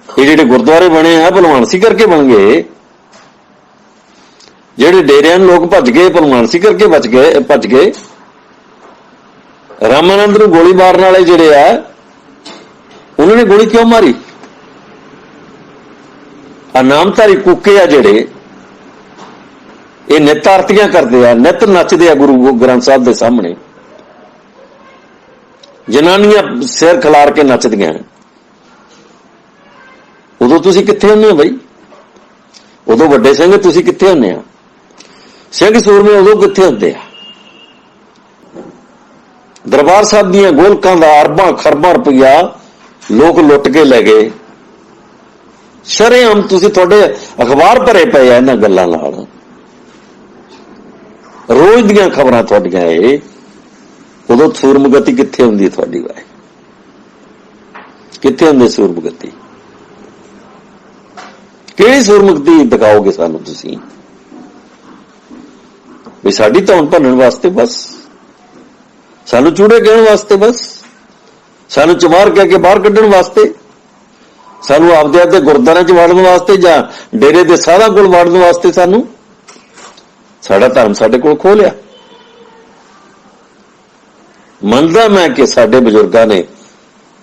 ये जिहड़े गुरुद्वारे बने हैं भलवानसी करके बन गए, जिहड़े डेरियां लोग भज गए भलवानसी करके भज गए। रामानंद नूं गोली मारन वाले जिहड़े आ उन्होंने गोली क्यों मारी? नामधारी कूके आ जिहड़े ये नित आरतियां करते हैं, नित नचते हैं गुरु ग्रंथ साहब के सामने, जनानियां सिर खिलार के नचदियां हैं। उदों तुसीं कित्थे हुंदे हो बई? उदों वड्डे सिंह तुसीं कित्थे हुंदे हो? सिंह सूरमे उदों कित्थे हुंदे आ? दरबार साहब दीयां गोलकां दा अरबां खरबां रुपया लोग लुट के लै गए। शरेआम तुसीं तुहाडे अखबार भरे पए आ इन्हां गल्लां नाल, रोज दीयां खबरां तुहाडीआं ये। उदों सूरमगति कित्थे हुंदी तुहाडी? वाए कित्थे हुंदी सूरमगति? किहड़ी सूरमगति दिखाओगे सानू तुसीं? ਵੀ ਸਾਡੀ ਧੌਣ ਭੰਨਣ ਵਾਸਤੇ, ਬਸ ਸਾਨੂੰ ਚੂੜੇ ਕਹਿਣ ਵਾਸਤੇ, ਬਸ ਸਾਨੂੰ ਚਮਾਰ ਕਹਿ ਕੇ ਬਾਹਰ ਕੱਢਣ ਵਾਸਤੇ, ਸਾਨੂੰ ਆਪਦੇ ਗੁਰਦੁਆਰਿਆਂ 'ਚ ਵਾੜਨ ਵਾਸਤੇ ਜਾਂ ਡੇਰੇ ਦੇ ਸਾਧਾਂ ਕੋਲ ਵਾੜਨ ਵਾਸਤੇ ਸਾਨੂੰ ਸਾਡਾ ਧਰਮ ਸਾਡੇ ਕੋਲ ਖੋਹ ਲਿਆ। ਮੰਨਦਾ ਮੈਂ ਕਿ ਸਾਡੇ ਬਜ਼ੁਰਗਾਂ ਨੇ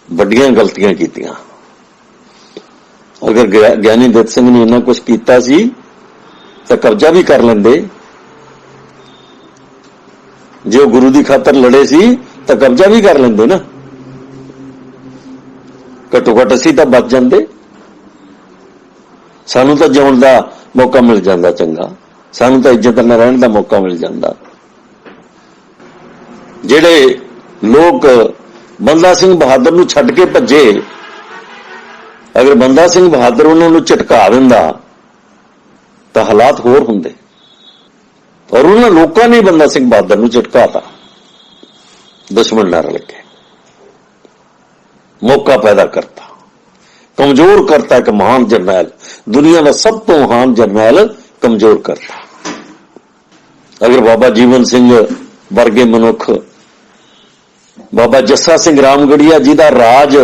ਵੱਡੀਆਂ ਗਲਤੀਆਂ ਕੀਤੀਆਂ। ਅਗਰ ਗਿਆਨੀ ਦਿੱਤ ਸਿੰਘ ਨੇ ਇੰਨਾ ਕੁਝ ਕੀਤਾ ਸੀ ਤਾਂ ਕਬਜ਼ਾ ਵੀ ਕਰ ਲੈਂਦੇ। ਜੇ ਉਹ ਗੁਰੂ ਦੀ ਖਾਤਰ ਲੜੇ ਸੀ ਤਾਂ ਕਬਜ਼ਾ ਵੀ ਕਰ ਲੈਂਦੇ ਨਾ। ਘੱਟੋ ਘੱਟ ਅਸੀਂ ਤਾਂ ਬਚ ਜਾਂਦੇ, ਸਾਨੂੰ ਤਾਂ ਜਿਉਣ ਦਾ ਮੌਕਾ ਮਿਲ ਜਾਂਦਾ ਚੰਗਾ, ਸਾਨੂੰ ਤਾਂ ਇੱਜ਼ਤ ਨਾਲ ਰਹਿਣ ਦਾ ਮੌਕਾ ਮਿਲ ਜਾਂਦਾ। ਜਿਹੜੇ ਲੋਕ ਬੰਦਾ ਸਿੰਘ ਬਹਾਦਰ ਨੂੰ ਛੱਡ ਕੇ ਭੱਜੇ, ਅਗਰ ਬੰਦਾ ਸਿੰਘ ਬਹਾਦਰ ਉਹਨਾਂ ਨੂੰ ਝਟਕਾ ਦਿੰਦਾ ਤਾਂ ਹਾਲਾਤ ਹੋਰ ਹੁੰਦੇ। ਔਰ ਉਹਨਾਂ ਲੋਕਾਂ ਨੇ ਬੰਦਾ ਸਿੰਘ ਬਹਾਦਰ ਨੂੰ ਝਟਕਾਤਾ, ਦੁਸ਼ਮਣ ਨਾਲ ਰਲ ਕੇ ਮੌਕਾ ਪੈਦਾ ਕਰਤਾ, ਕਮਜ਼ੋਰ ਕਰਤਾ। ਇੱਕ ਮਹਾਨ ਜਰਨੈਲ, ਦੁਨੀਆ ਦਾ ਸਭ ਤੋਂ ਮਹਾਨ ਜਰਨੈਲ ਕਮਜ਼ੋਰ ਕਰਤਾ। ਅਗਰ ਬਾਬਾ ਜੀਵਨ ਸਿੰਘ ਵਰਗੇ ਮਨੁੱਖ, ਬਾਬਾ ਜੱਸਾ ਸਿੰਘ ਰਾਮਗੜੀਆ ਜਿਹਦਾ ਰਾਜ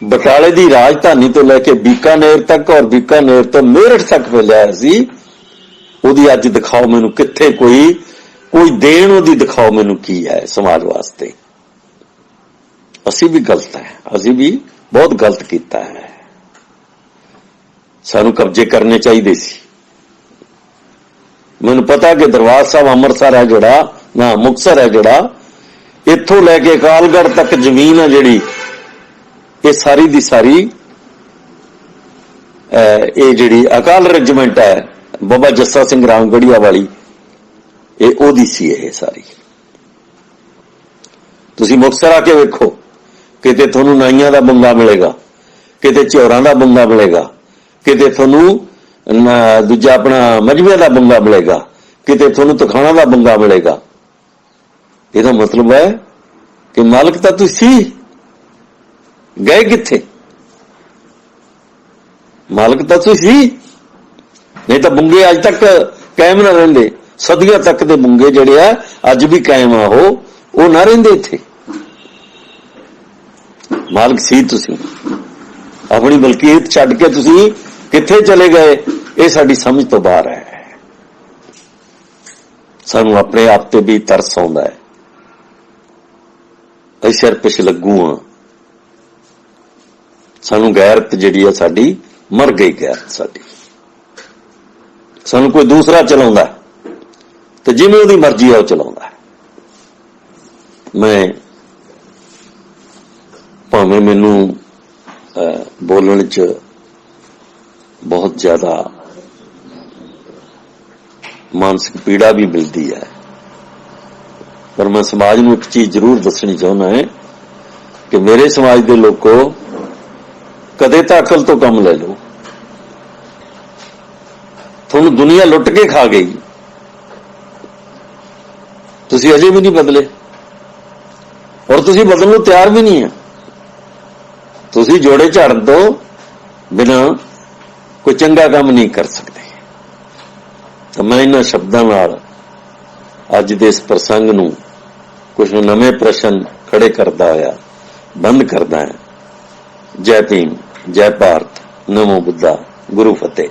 ਬਟਾਲੇ ਦੀ ਰਾਜਧਾਨੀ ਤੋਂ ਲੈ ਕੇ ਬੀਕਾਨੇਰ ਤੱਕ ਔਰ ਬੀਕਾਨੇਰ ਤੋਂ ਮੇਰਠ ਤੱਕ ਫੈਲਿਆ ਸੀ, ਉਹਦੀ ਅੱਜ ਦਿਖਾਓ ਮੈਨੂੰ ਕਿੱਥੇ ਕੋਈ ਦੇਣ ਉਹਦੀ ਦਿਖਾਓ ਮੈਨੂੰ ਕੀ ਹੈ ਸਮਾਜ ਵਾਸਤੇ। ਅਸੀਂ ਵੀ ਗਲਤ ਹੈ, ਅਸੀਂ ਵੀ ਬਹੁਤ ਗਲਤ ਕੀਤਾ ਹੈ। ਸਾਨੂੰ ਕਬਜ਼ੇ ਕਰਨੇ ਚਾਹੀਦੇ ਸੀ। ਮੈਨੂੰ ਪਤਾ ਕਿ ਦਰਬਾਰ ਸਾਹਿਬ ਅੰਮ੍ਰਿਤਸਰ ਹੈ ਜਿਹੜਾ, ਨਾ ਮੁਕਤਸਰ ਹੈ ਜਿਹੜਾ, ਇੱਥੋਂ ਲੈ ਕੇ ਅਕਾਲਗੜ੍ਹ ਤੱਕ ਜ਼ਮੀਨ ਹੈ ਜਿਹੜੀ, ਇਹ ਸਾਰੀ ਦੀ ਸਾਰੀ ਇਹ ਜਿਹੜੀ ਅਕਾਲ ਰੈਜੀਮੈਂਟ ਹੈ ਬਾਬਾ ਜੱਸਾ ਸਿੰਘ ਰਾਮਗੜੀਆ ਵਾਲੀ, ਇਹ ਉਹਦੀ ਸੀ। ਇਹ ਸਾਰੀ ਤੁਸੀਂ ਮੁਕਤਸਰ ਆ ਕੇ ਵੇਖੋ, ਕਿਤੇ ਤੁਹਾਨੂੰ ਨਾਈਆਂ ਦਾ ਬੰਗਾ ਮਿਲੇਗਾ, ਕਿਤੇ ਝਿਉਰਾਂ ਦਾ ਬੰਗਾ ਮਿਲੇਗਾ, ਕਿਤੇ ਤੁਹਾਨੂੰ ਦੂਜਾ ਆਪਣਾ ਮਜਬੀਆਂ ਦਾ ਬੰਗਾ ਮਿਲੇਗਾ, ਕਿਤੇ ਤੁਹਾਨੂੰ ਤਖਾਣਾ ਦਾ ਬੰਗਾ ਮਿਲੇਗਾ। ਇਹਦਾ ਮਤਲਬ ਹੈ ਕਿ ਮਾਲਕ ਤਾਂ ਤੁਸੀਂ ਗਏ ਕਿੱਥੇ? ਮਾਲਕ ਤਾਂ ਤੁਸੀਂ, ਨਹੀਂ ਤਾਂ ਬੁੰਗੇ ਅੱਜ ਤੱਕ ਕਾਇਮ ਨਾ ਰਹਿੰਦੇ। ਸਦੀਆਂ ਤੱਕ ਦੇ ਬੁੰਗੇ ਜਿਹੜੇ ਆ ਅੱਜ ਵੀ ਕਾਇਮ ਆ, ਉਹ ਨਾ ਰਹਿੰਦੇ ਇੱਥੇ। ਮਾਲਕ ਸੀ ਤੁਸੀਂ, ਆਪਣੀ ਮਲਕੀਅਤ ਛੱਡ ਕੇ ਤੁਸੀਂ ਕਿੱਥੇ ਚਲੇ ਗਏ? ਇਹ ਸਾਡੀ ਸਮਝ ਤੋਂ ਬਾਹਰ ਹੈ। ਸਾਨੂੰ ਆਪਣੇ ਆਪ ਤੇ ਵੀ ਤਰਸ ਆਉਂਦਾ ਹੈ। ਅਸੀਂ ਸਿਰ ਪਿਛ ਲੱਗੂ ਹਾਂ। ਸਾਨੂੰ ਗੈਰਤ ਜਿਹੜੀ ਹੈ ਸਾਡੀ ਮਰ ਗਈ। ਗੈਰਤ ਸਾਡੀ, ਸਾਨੂੰ ਕੋਈ ਦੂਸਰਾ ਚਲਾਉਂਦਾ ਤੇ ਜਿਵੇਂ ਉਹਦੀ ਮਰਜ਼ੀ ਆ ਉਹ ਚਲਾਉਂਦਾ। ਮੈਂ ਭਾਵੇਂ ਮੈਨੂੰ ਬੋਲਣ 'ਚ ਬਹੁਤ ਜ਼ਿਆਦਾ ਮਾਨਸਿਕ ਪੀੜਾ ਵੀ ਮਿਲਦੀ ਹੈ, ਪਰ ਮੈਂ ਸਮਾਜ ਨੂੰ ਇੱਕ ਚੀਜ਼ ਜ਼ਰੂਰ ਦੱਸਣੀ ਚਾਹੁੰਦਾ ਹੈ ਕਿ ਮੇਰੇ ਸਮਾਜ ਦੇ ਲੋਕੋ, ਕਦੇ ਤਾਂ ਅਕਲ ਤੋਂ ਕੰਮ ਲੈ ਲਓ। ਤੁਹਾਨੂੰ ਦੁਨੀਆ ਲੁੱਟ ਕੇ ਖਾ ਗਈ, ਤੁਸੀਂ ਅਜੇ ਵੀ ਨਹੀਂ ਬਦਲੇ, ਔਰ ਤੁਸੀਂ ਬਦਲਣ ਨੂੰ ਤਿਆਰ ਵੀ ਨਹੀਂ ਆ। ਤੁਸੀਂ ਜੋੜੇ ਝਾੜਨ ਤੋਂ ਬਿਨਾਂ ਕੋਈ ਚੰਗਾ ਕੰਮ ਨਹੀਂ ਕਰ ਸਕਦੇ। ਤਾਂ ਮੈਂ ਇਹਨਾਂ ਸ਼ਬਦਾਂ ਨਾਲ ਅੱਜ ਦੇ ਇਸ ਪ੍ਰਸੰਗ ਨੂੰ ਕੁਝ ਨਵੇਂ ਪ੍ਰਸ਼ਨ ਖੜੇ ਕਰਦਾ ਹੋਇਆ ਬੰਦ ਕਰਦਾ ਹੈ। ਜੈ ਭੀਮ, ਜੈ ਭਾਰਤ, ਨਮੋ ਬੁੱਧਾ, ਗੁਰੂ ਫਤਿਹ।